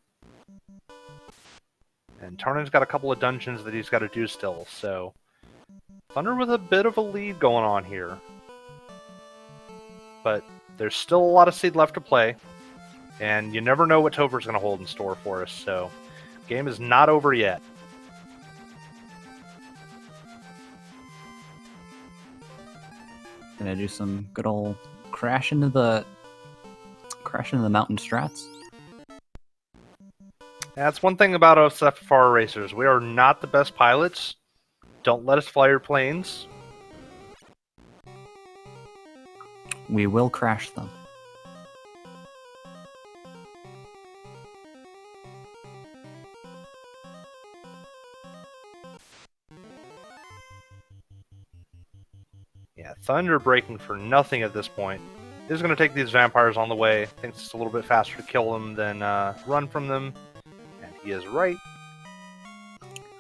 And Tarnin's got a couple of dungeons that he's got to do still, so Thunder with a bit of a lead going on here. But there's still a lot of seed left to play, and you never know what Topher's going to hold in store for us, so game is not over yet. Gonna do some good old crash into the mountain strats. That's one thing about us FFR racers. We are not the best pilots. Don't let us fly your planes. We will crash them. Yeah, Thunder braking for nothing at this point. He's going to take these vampires on the way. Thinks it's a little bit faster to kill them than run from them. And he is right.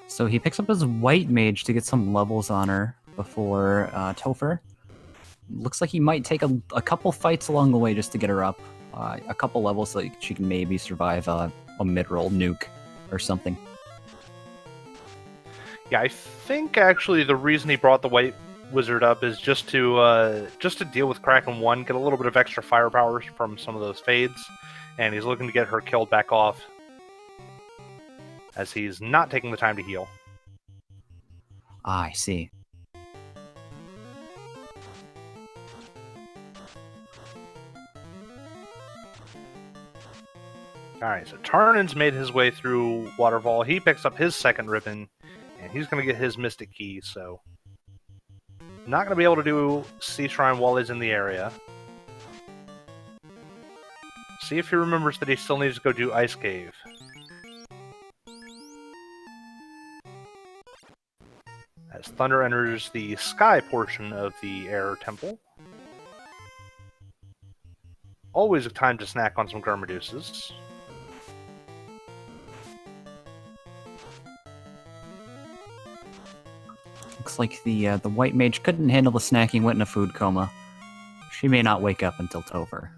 So he picks up his White Mage to get some levels on her before Topher. Looks like he might take a couple fights along the way just to get her up. A couple levels so she can maybe survive a mid-roll nuke or something. Yeah, I think actually the reason he brought the White Wizard up is just to deal with Kraken 1, get a little bit of extra firepower from some of those fades, and he's looking to get her killed back off, as he's not taking the time to heal. Ah, I see. Alright, so Tarnin's made his way through Waterfall. He picks up his second ribbon, and he's going to get his Mystic Key, so not going to be able to do Sea Shrine while he's in the area. See if he remembers that he still needs to go do Ice Cave. As Thunder enters the sky portion of the Air Temple. Always a time to snack on some Garmadeuses. Looks like the White Mage couldn't handle the snacking, went in a food coma. She may not wake up until Topher.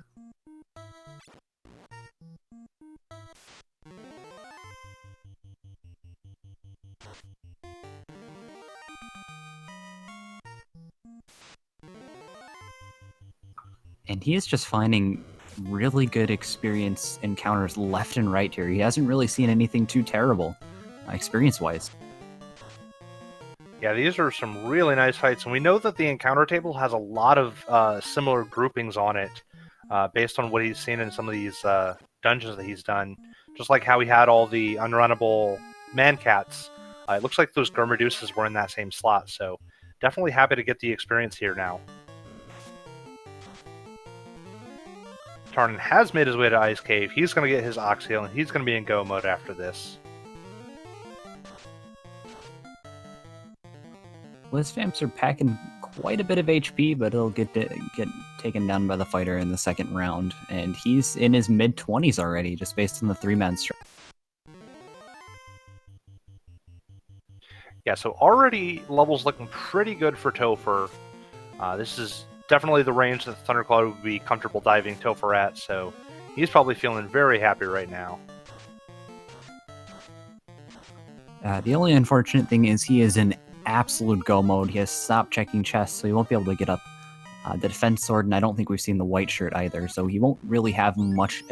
And he is just finding really good experience encounters left and right here. He hasn't really seen anything too terrible, experience-wise. Yeah, these are some really nice fights, and we know that the encounter table has a lot of similar groupings on it, based on what he's seen in some of these dungeons that he's done. Just like how he had all the unrunnable man-cats. It looks like those Garmadeuses were in that same slot, so definitely happy to get the experience here now. Tarnin has made his way to Ice Cave. He's going to get his Ox Heal, and he's going to be in go mode after this. Well, his Vamps are packing quite a bit of HP, but it'll get taken down by the fighter in the second round. And he's in his mid-20s already, just based on the 3-man strat. Yeah, so already levels looking pretty good for Topher. This is definitely the range that Thunderclaude would be comfortable diving Topher at, so he's probably feeling very happy right now. The only unfortunate thing is he is in absolute go mode. He has stopped checking chests, so he won't be able to get up the defense sword, and I don't think we've seen the white shirt either, so he won't really have much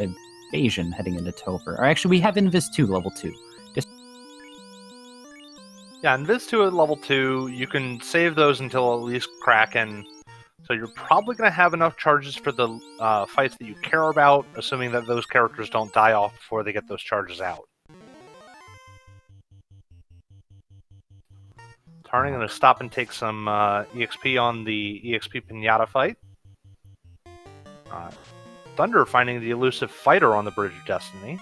evasion heading into Topher. Or actually, we have Invis 2, level 2. Yeah, Invis 2 at level 2, you can save those until at least Kraken, so you're probably going to have enough charges for the fights that you care about, assuming that those characters don't die off before they get those charges out. Tarnin going to stop and take some EXP on the EXP Pinata fight. Thunder finding the elusive fighter on the Bridge of Destiny.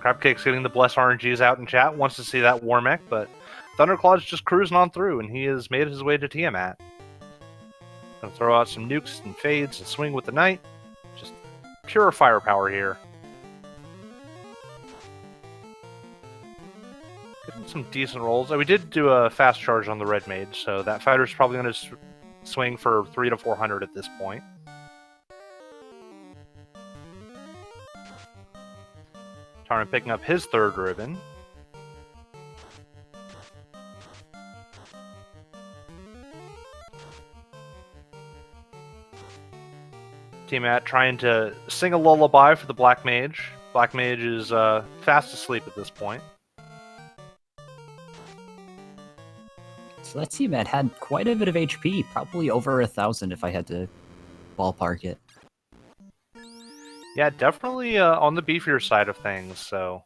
Crabcake's getting the bless RNGs out in chat, wants to see that Warmech, but Thunderclaude's just cruising on through, and he has made his way to Tiamat. Gonna throw out some nukes and fades and swing with the Knight. Just pure firepower here. Getting some decent rolls. We did do a fast charge on the red mage, so that fighter's probably going to swing for 300 to 400 at this point. Tarn picking up his third ribbon. Tiamat trying to sing a lullaby for the Black Mage. Black Mage is fast asleep at this point. So that Tiamat had quite a bit of HP, probably over 1,000 if I had to ballpark it. Yeah, definitely on the beefier side of things, so...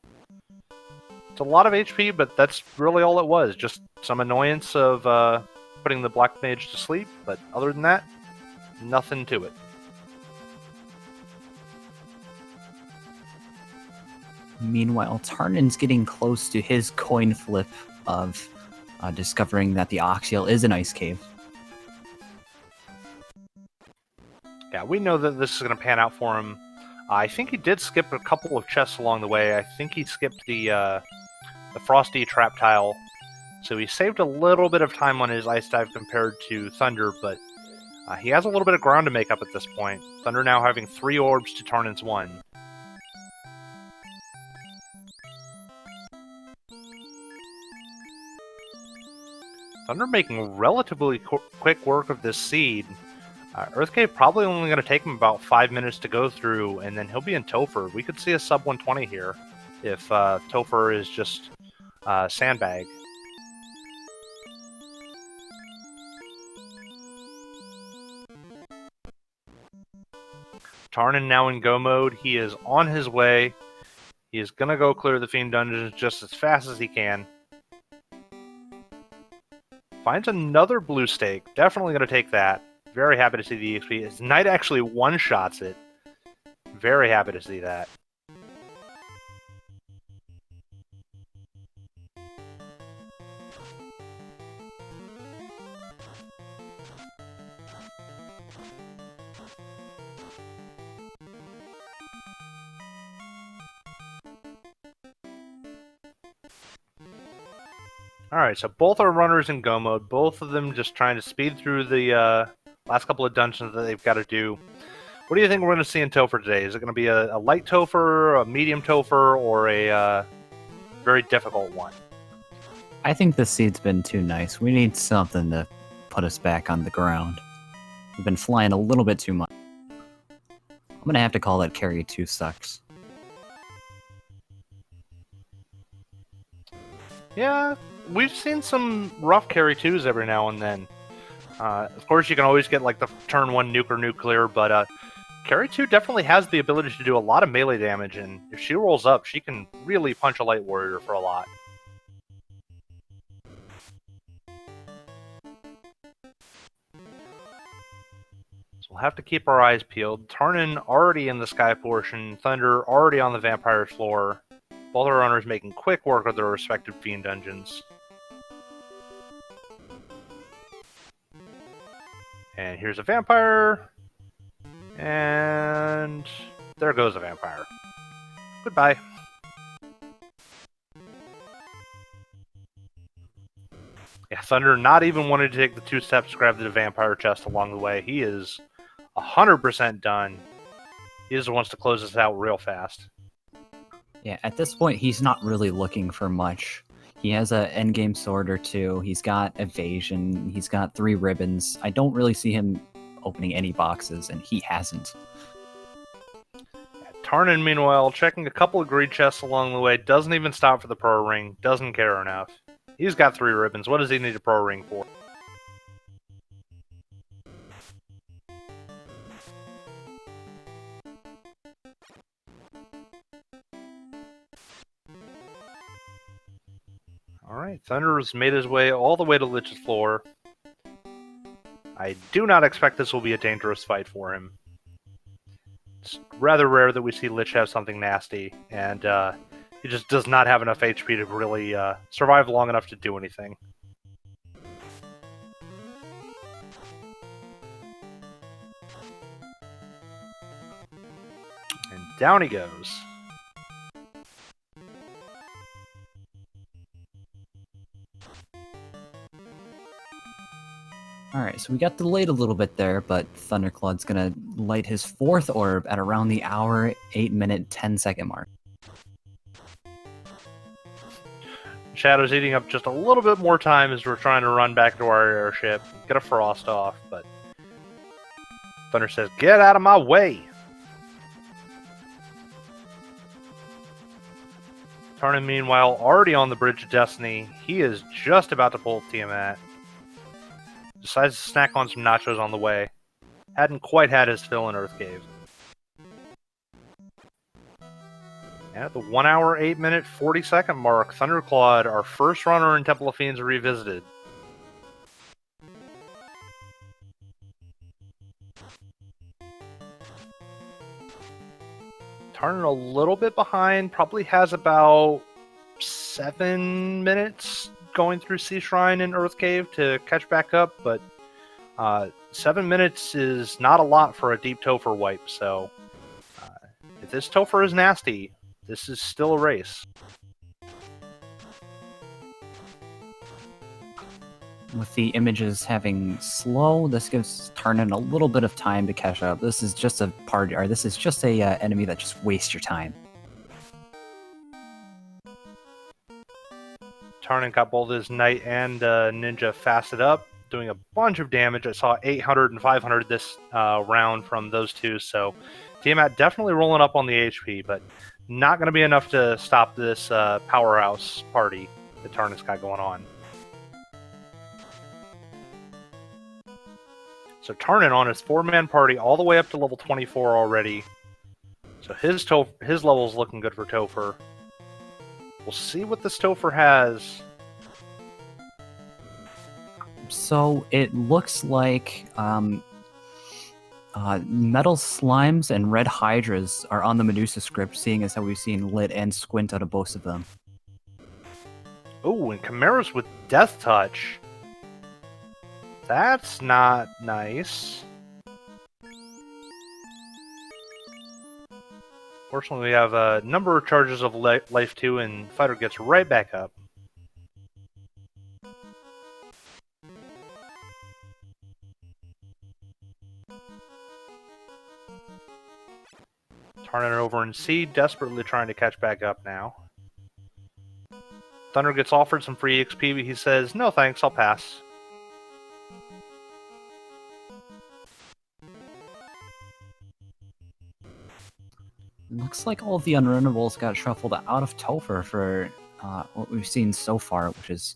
It's a lot of HP, but that's really all it was. Just some annoyance of putting the Black Mage to sleep, but other than that, nothing to it. Meanwhile, Tarnin's getting close to his coin flip of discovering that the Oxial is an ice cave. Yeah, we know that this is going to pan out for him. I think he did skip a couple of chests along the way. I think he skipped the Frosty trap tile. So he saved a little bit of time on his ice dive compared to Thunder, but he has a little bit of ground to make up at this point. Thunder now having 3 orbs to Tarnin's 1. Thunder making relatively quick work of this seed. Earthcave probably only going to take him about 5 minutes to go through, and then he'll be in Topher. We could see a sub 120 here if Topher is just sandbag. Tarnin now in go mode. He is on his way. He is going to go clear the Fiend Dungeons just as fast as he can. Finds another blue stake. Definitely going to take that. Very happy to see the EXP. His Knight actually one-shots it. Very happy to see that. Alright, so both are runners in go mode. Both of them just trying to speed through the last couple of dungeons that they've got to do. What do you think we're going to see in Topher today? Is it going to be a light Topher, a medium Topher, or a very difficult one? I think this seed's been too nice. We need something to put us back on the ground. We've been flying a little bit too much. I'm going to have to call that carry 2 sucks. Yeah, we've seen some rough carry 2s every now and then. Of course, you can always get like the turn 1 nuke or nuclear, but carry 2 definitely has the ability to do a lot of melee damage, and if she rolls up, she can really punch a light warrior for a lot. So we'll have to keep our eyes peeled. Tarnin already in the sky portion, Thunder already on the vampire floor. Both our runners making quick work of their respective Fiend Dungeons. And here's a vampire. And there goes a vampire. Goodbye. Yeah, Thunder not even wanting to take the 2 steps to grab the vampire chest along the way. He is 100% done. He just wants to close this out real fast. Yeah, at this point, he's not really looking for much. He has an endgame sword or 2. He's got evasion. He's got 3 ribbons. I don't really see him opening any boxes, and he hasn't. Tarnin, meanwhile, checking a couple of greed chests along the way. Doesn't even stop for the pro ring. Doesn't care enough. He's got 3 ribbons. What does he need a pro ring for? Alright, Thunder's made his way all the way to Lich's floor. I do not expect this will be a dangerous fight for him. It's rather rare that we see Lich have something nasty, and He just does not have enough HP to really survive long enough to do anything. And down he goes. Alright, so we got delayed a little bit there, but Thunderclaude's gonna light his 4th orb at around the hour, 8-minute, 10-second mark. Shadow's eating up just a little bit more time as we're trying to run back to our airship, get a frost off, but Thunder says, "Get out of my way!" Tarnin, meanwhile, already on the Bridge of Destiny, he is just about to pull Tiamat. Decides to snack on some nachos on the way. Hadn't quite had his fill in Earth Cave. And at the 1 hour, 8-minute, 40-second mark, Thunderclaude, our first runner in Temple of Fiends, revisited. Tarnin a little bit behind, probably has about 7 minutes going through Sea Shrine and Earth Cave to catch back up, but 7 minutes is not a lot for a deep Topher wipe, so if this Topher is nasty, this is still a race. With the images having slow, this gives Tarnin a little bit of time to catch up. This is just a enemy that just wastes your time. Tarnin got both his Knight and Ninja fasted up, doing a bunch of damage. I saw 800 and 500 this round from those two, so Tiamat definitely rolling up on the HP, but not going to be enough to stop this powerhouse party that Tarnin's got going on. So Tarnin on his 4-man party all the way up to level 24 already. So his level's looking good for Topher. We'll see what this Topher has. So it looks like metal slimes and red hydras are on the Medusa script, seeing as how we've seen Lit and Squint out of both of them. Oh, and Chimeras with Death Touch. That's not nice. Fortunately, we have a number of charges of life too, and Fighter gets right back up. Tarnin over in C, desperately trying to catch back up now. Thunder gets offered some free XP, but he says, "No thanks, I'll pass." Looks like all of the unrunnables got shuffled out of Topher for what we've seen so far, which is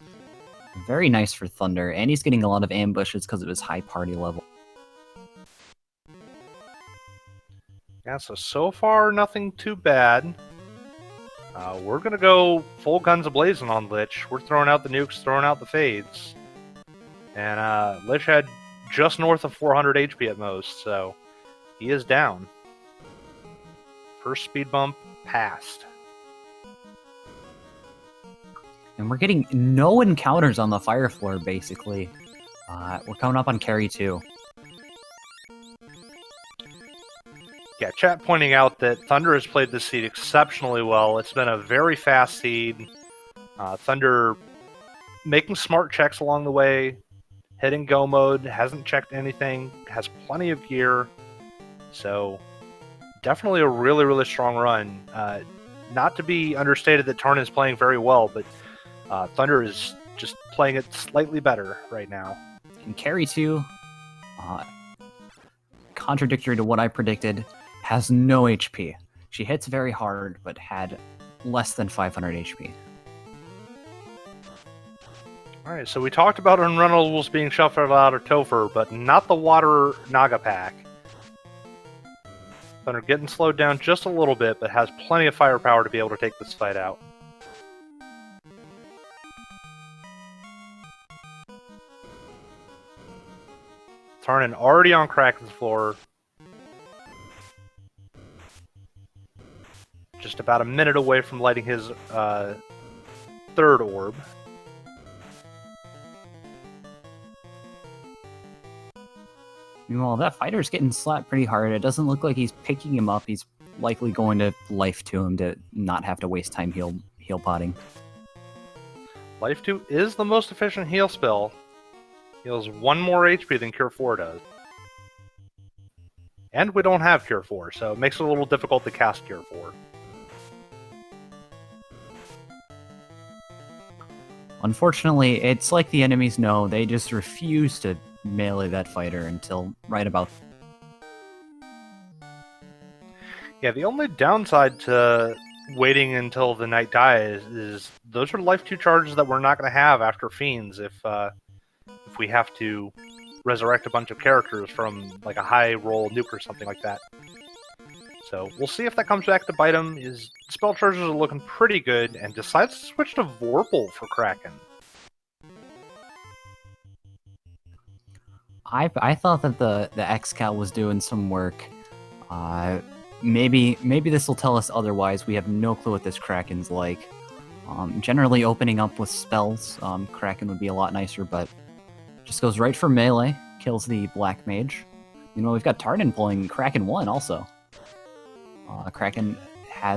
very nice for Thunder, and he's getting a lot of ambushes because of his high party level. Yeah, so far, nothing too bad. We're going to go full guns a-blazing on Lich. We're throwing out the nukes, throwing out the fades. And Lich had just north of 400 HP at most, so he is down. First speed bump passed. And we're getting no encounters on the fire floor, basically. We're coming up on carry 2. Yeah, chat pointing out that Thunder has played this seed exceptionally well. It's been a very fast seed. Thunder making smart checks along the way, hitting go mode, hasn't checked anything, has plenty of gear. So definitely a really, really strong run. Not to be understated that Tarnin is playing very well, but Thunder is just playing it slightly better right now. And carry 2, contradictory to what I predicted, has no HP. She hits very hard, but had less than 500 HP. Alright, so we talked about Unrunnables being shuffled out of Topher, but not the Water Naga pack. Thunder getting slowed down just a little bit, but has plenty of firepower to be able to take this fight out. Tarnin already on Kraken's floor. just about a minute away from lighting his third orb. Meanwhile, that fighter's getting slapped pretty hard. It doesn't look like he's picking him up. He's likely going to life to him to not have to waste time heal potting. Life 2 is the most efficient heal spell. Heals 1 more HP than Cure 4 does. And we don't have Cure 4, so it makes it a little difficult to cast Cure 4. Unfortunately, it's like the enemies know, they just refuse to melee that fighter until right about... Yeah, the only downside to waiting until the night dies is those are Life 2 charges that we're not going to have after Fiends if we have to resurrect a bunch of characters from like a high roll nuke or something like that. So we'll see if that comes back to bite him. His spell charges are looking pretty good, and decides to switch to Vorpal for Kraken. I thought that the X-Cal was doing some work. Maybe this will tell us otherwise. We have no clue what this Kraken's like. Generally opening up with spells, Kraken would be a lot nicer, but just goes right for melee, kills the Black Mage. You know, we've got Tarnin pulling Kraken 1 also. Kraken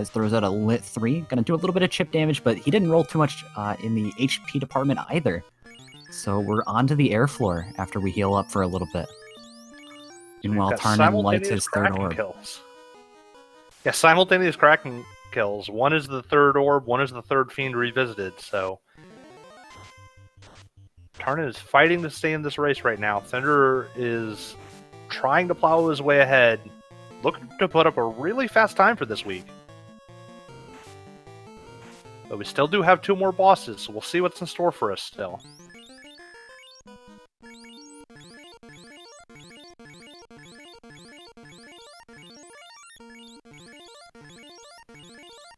throws out a Lit 3, gonna do a little bit of chip damage, but he didn't roll too much in the HP department either. So we're onto the air floor after we heal up for a little bit. Meanwhile, Tarnin lights his third orb. Kills. Yeah, simultaneous Kraken kills. One is the third orb, one is the third Fiend revisited, so... Tarnin is fighting to stay in this race right now. Thunder is trying to plow his way ahead, looking to put up a really fast time for this week. But we still do have 2 more bosses, so we'll see what's in store for us still.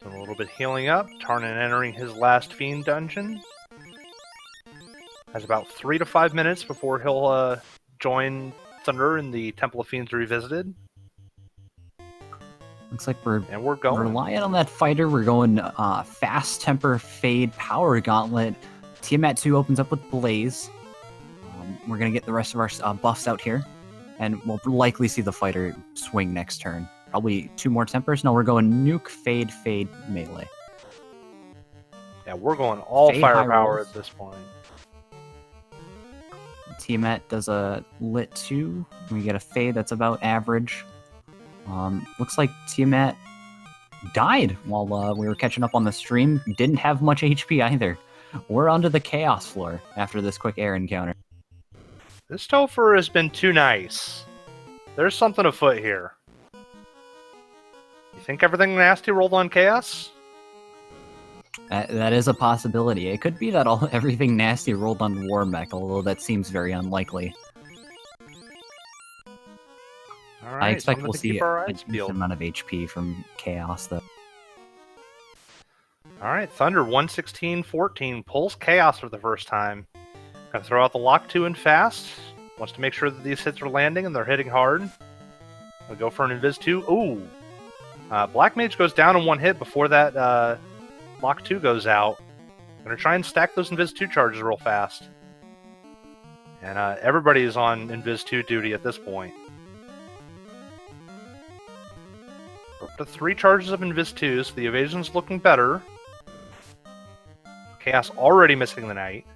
Doing a little bit healing up. Tarnin entering his last Fiend dungeon. Has about 3 to 5 minutes before he'll join Thunder in the Temple of Fiends Revisited. Looks like we're going. Relying on that fighter. We're going Fast Temper Fade Power Gauntlet. Tiamat 2 opens up with Blaze. We're going to get the rest of our buffs out here. And we'll likely see the fighter swing next turn. Probably 2 more Tempers. No, we're going Nuke, Fade, Fade, Melee. Yeah, we're going all Fade firepower at this point. Tiamat does a Lit 2. We get a Fade that's about average. Looks like Tiamat died while we were catching up on the stream. Didn't have much HP either. We're onto the Chaos floor after this quick air encounter. This Topher has been too nice. There's something afoot here. You think everything nasty rolled on Chaos? That is a possibility. It could be that everything nasty rolled on War Mech, although that seems very unlikely. All right, I expect we'll see a decent decent amount of HP from Chaos, though. All right, Thunder 116-14 pulls Chaos for the first time. Gonna throw out the Lock 2 and Fast. Wants to make sure that these hits are landing and they're hitting hard. Gonna go for an Invis 2. Ooh! Black Mage goes down in 1 hit before that Lock 2 goes out. Gonna try and stack those Invis 2 charges real fast. And everybody is on Invis 2 duty at this point. Up to 3 charges of Invis 2, so the evasion's looking better. Chaos already missing the Knight.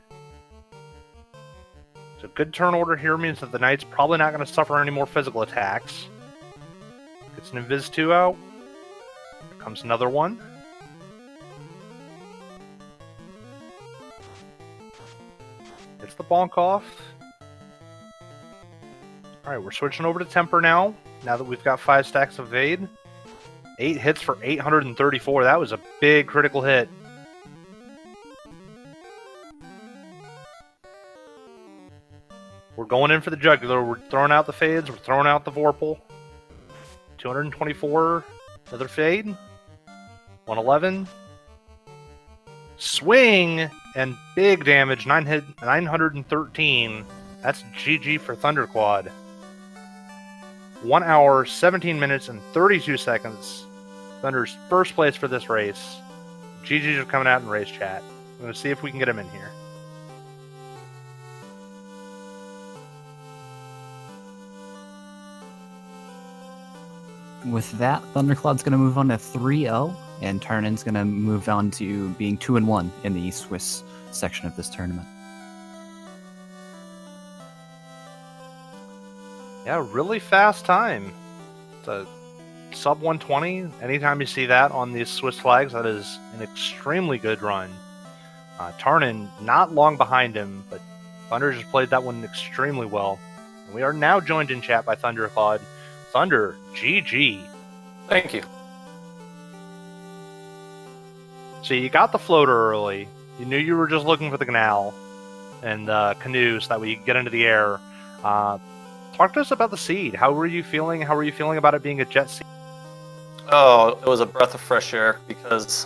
So good turn order here means that the Knight's probably not going to suffer any more physical attacks. Gets an Invis 2 out. Here comes another one. Gets the bonk off. Alright, we're switching over to Temper now that we've got 5 stacks of Evade. 8 hits for 834. That was a big critical hit. We're going in for the jugular. We're throwing out the fades. We're throwing out the Vorpal. 224. Another fade. 111. Swing! And big damage. 913. That's GG for Thunderclaude. 1 hour, 17 minutes, and 32 seconds. Thunder's first place for this race. GG's are coming out in race chat. I'm going to see if we can get him in here. With that, Thunderclaude's going to move on to 3-0, and Tarnin's going to move on to being 2-1 in the Swiss section of this tournament. Yeah, really fast time. It's a sub 120. Anytime you see that on these Swiss flags, that is an extremely good run. Tarnin not long behind him, but Thunder just played that one extremely well. And we are now joined in chat by Thunderclaude. Thunder, GG. Thank you. So you got the floater early. You knew you were just looking for the canal and the canoe so that we could get into the air. Talk to us about the seed. How were you feeling? How were you feeling about it being a jet seed? Oh, it was a breath of fresh air because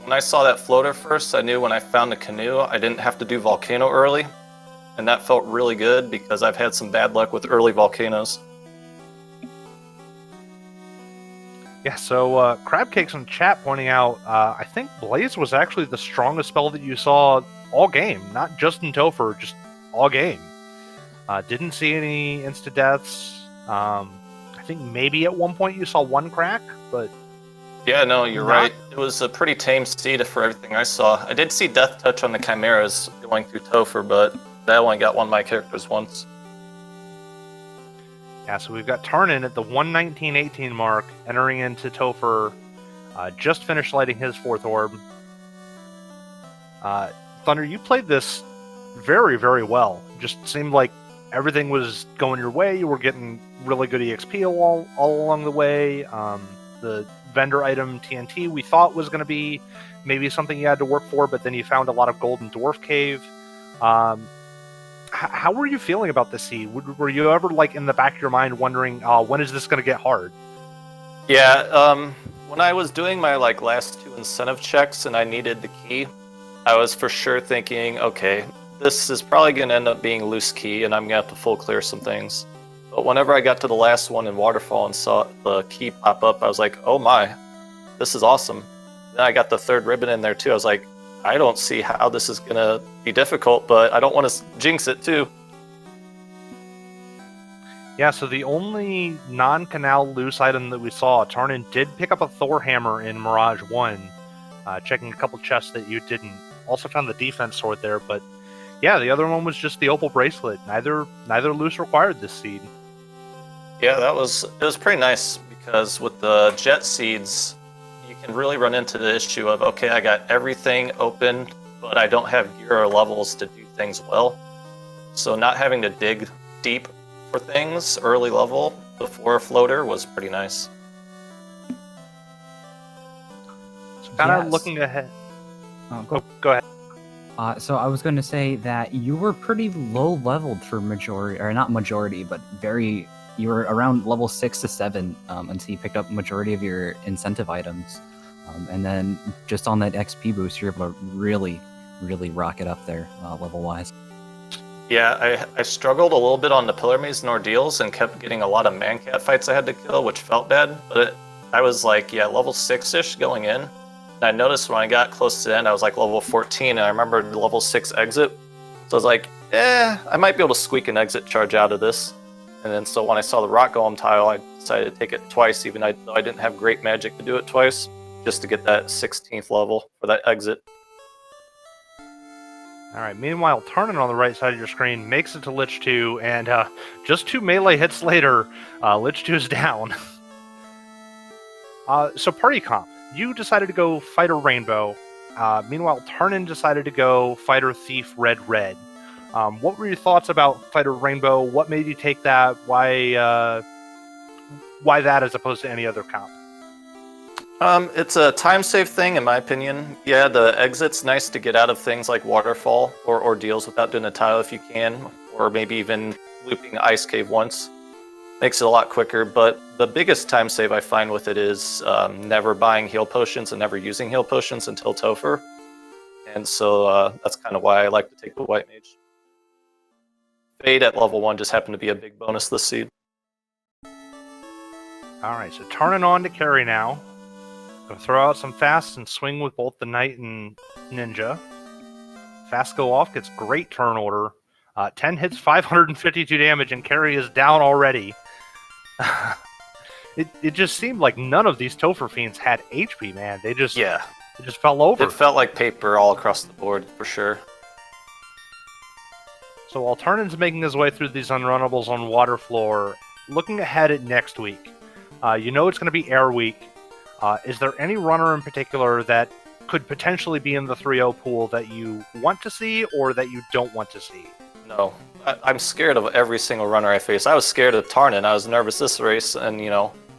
when I saw that floater first, I knew when I found the canoe, I didn't have to do volcano early. And that felt really good because I've had some bad luck with early volcanoes. Yeah, so Crabcake's in chat pointing out, I think Blaze was actually the strongest spell that you saw all game, not just in Topher, just all game. Didn't see any insta-deaths. I think maybe at one point you saw one crack, but... Yeah, no, you're right. It was a pretty tame seed for everything I saw. I did see Death Touch on the Chimeras going through Topher, but that only got one of my characters once. Yeah, so we've got Tarnin at the 119.18 mark, entering into Topher, just finished lighting his fourth orb. Thunder, you played this very, very well. Just seemed like everything was going your way. You were getting really good EXP all along the way. The vendor item TNT we thought was going to be maybe something you had to work for, but then you found a lot of Golden Dwarf Cave. How were you feeling about this seed? Were you ever like in the back of your mind wondering, when is this going to get hard? Yeah, when I was doing my last two incentive checks and I needed the key, I was for sure thinking, okay, this is probably going to end up being loose key and I'm going to have to full clear some things. But whenever I got to the last one in Waterfall and saw the key pop up, I was like, oh my, this is awesome. Then I got the third ribbon in there too. I was like, I don't see how this is going to be difficult, but I don't want to jinx it too. Yeah, so the only non-canal loose item that we saw, Tarnin did pick up a Thor hammer in Mirage 1, checking a couple chests that you didn't. Also found the defense sword there, but yeah, the other one was just the opal bracelet. Neither loose required this seed. Yeah, it was pretty nice because with the jet seeds, you can really run into the issue of, okay, I got everything open, but I don't have gear or levels to do things well. So not having to dig deep for things early level before a floater was pretty nice. So kind of looking ahead. Go ahead. So I was going to say that you were pretty low leveled for majority, or not majority, but you were around level 6 to 7 until you picked up majority of your incentive items. And then just on that XP boost, you're able to really, really rock it up there level-wise. Yeah, I struggled a little bit on the Pillar Maze and Ordeals and kept getting a lot of man-cat fights I had to kill, which felt bad. But I was like, yeah, level 6-ish going in. And I noticed when I got close to the end, I was like level 14, and I remember the level 6 exit. So I was like, I might be able to squeak an exit charge out of this. And then so when I saw the Rock Golem tile, I decided to take it twice, even though I didn't have great magic to do it twice, just to get that 16th level for that exit. All right. Meanwhile, Tarnin on the right side of your screen makes it to Lich 2, and just 2 melee hits later, Lich 2 is down. So party comp, you decided to go Fighter Rainbow. Meanwhile, Tarnin decided to go Fighter Thief Red. What were your thoughts about Fighter Rainbow? What made you take that? Why that as opposed to any other comp? It's a time save thing, in my opinion. Yeah, the exit's nice to get out of things like Waterfall or Ordeals without doing a tile if you can, or maybe even looping Ice Cave once. Makes it a lot quicker, but the biggest time save I find with it is never buying heal potions and never using heal potions until Topher. And so that's kind of why I like to take the White Mage. Fade at level 1 just happened to be a big bonus this seed. All right, so Tarnin on to carry now. Gonna throw out some fasts and swing with both the Knight and Ninja. Fast go off, gets great turn order. 10 hits, 552 damage, and Carrie is down already. It just seemed like none of these Topher Fiends had HP, man. They just fell over. It felt like paper all across the board, for sure. So while Tarnin's making his way through these unrunnables on water floor, looking ahead at next week, you know it's going to be Air Week. Is there any runner in particular that could potentially be in the 3-0 pool that you want to see or that you don't want to see? No. I'm scared of every single runner I face. I was scared of Tarnin. I was nervous this race, and,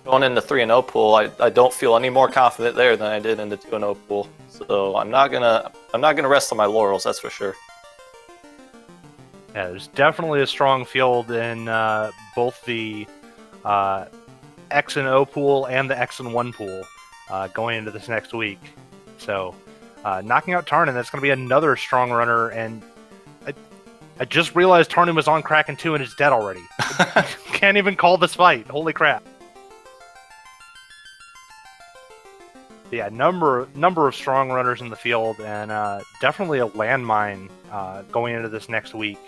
going into 3-0 pool, I don't feel any more confident there than I did in the 2-0 pool. So I'm not gonna rest on my laurels, that's for sure. Yeah, there's definitely a strong field in both the X and O pool and the X and 1 pool going into this next week. So knocking out Tarnin, that's going to be another strong runner. And I just realized Tarnin was on Kraken 2 and is dead already. Can't even call this fight. Holy crap. Yeah, number of strong runners in the field, and definitely a landmine going into this next week.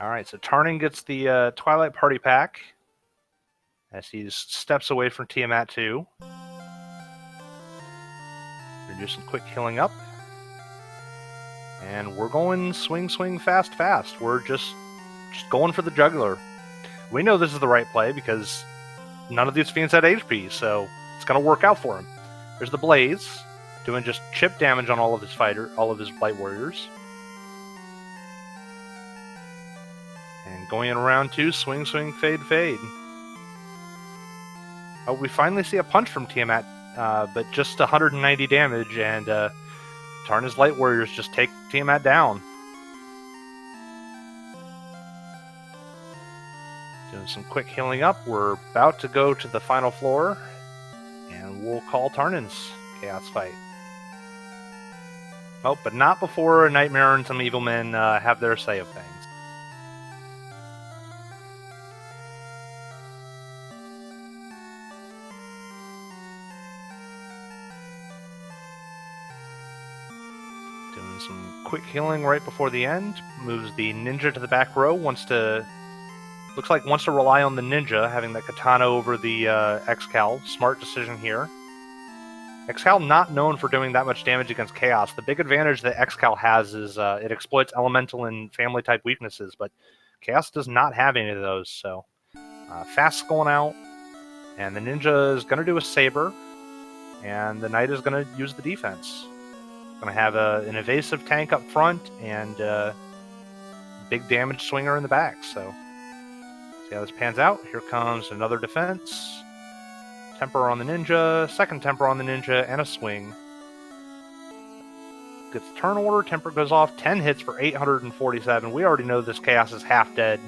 All right, so Tarnin gets the Twilight Party Pack as he steps away from Tiamat 2. Gonna do some quick healing up. And we're going swing, fast. We're just going for the jugular. We know this is the right play because none of these fiends had HP, so it's going to work out for him. There's the Blaze, doing just chip damage on all of his Blight Warriors. And going in round 2, swing, fade. Oh, we finally see a punch from Tiamat, but just 190 damage, and Tarnin's Light Warriors just take Tiamat down. Doing some quick healing up. We're about to go to the final floor, and we'll call Tarnin's Chaos fight. Oh, but not before Nightmare and some Evil Men have their say of things. Doing some quick healing right before the end. Moves the Ninja to the back row. Wants to rely on the Ninja, having that Katana over the X-Cal. Smart decision here. X-Cal not known for doing that much damage against Chaos. The big advantage that X-Cal has is it exploits elemental and family type weaknesses, but Chaos does not have any of those, so Fast's going out, and the Ninja is going to do a Saber, and the Knight is going to use the defense. Going to have an evasive tank up front and big damage swinger in the back, so see how this pans out. Here comes another defense. Temper on the Ninja, second Temper on the Ninja, and a swing. Gets turn order, Temper goes off, 10 hits for 847. We already know this Chaos is half dead.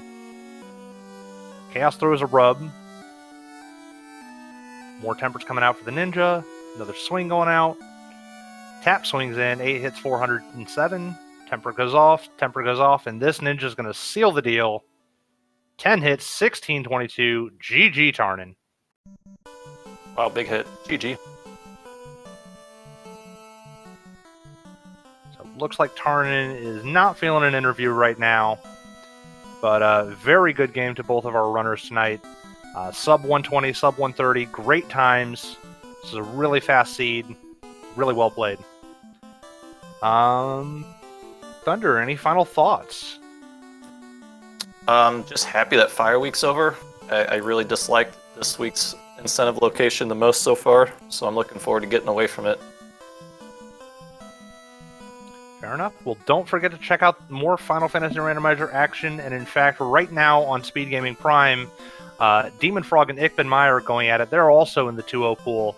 Chaos throws a rub. More Tempers coming out for the Ninja. Another swing going out. Tap swings in, 8 hits, 407. Temper goes off, and this Ninja is going to seal the deal. 10 hits, 1622. GG Tarnin. Wow, big hit. GG. So looks like Tarnin is not feeling an interview right now, but a very good game to both of our runners tonight. Sub 120, sub 130, great times. This is a really fast seed. Really well played. Thunder, any final thoughts? Just happy that Fire Week's over. I really disliked this week's incentive location the most so far, so I'm looking forward to getting away from it. Fair enough. Well, don't forget to check out more Final Fantasy Randomizer action, and in fact, right now on Speed Gaming Prime, Demon Frog and Ickben Meyer are going at it. They're also in the 2-0 pool.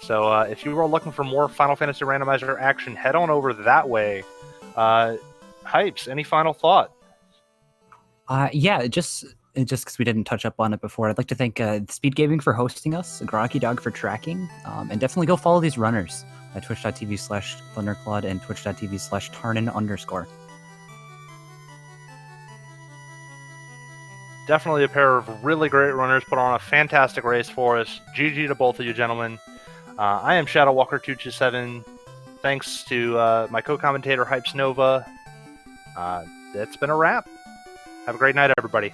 So if you are looking for more Final Fantasy Randomizer action, head on over that way. Hypes, any final thought? Yeah, just because we didn't touch up on it before, I'd like to thank Speed Gaming for hosting us, Groggy Dog for tracking, and definitely go follow these runners at twitch.tv/Thunderclaude and twitch.tv/Tarnin_. Definitely a pair of really great runners. Put on a fantastic race for us. GG to both of you gentlemen. I am Shadow Walker 227. Thanks to my co-commentator Hypes Nova. It's been a wrap. Have a great night, everybody.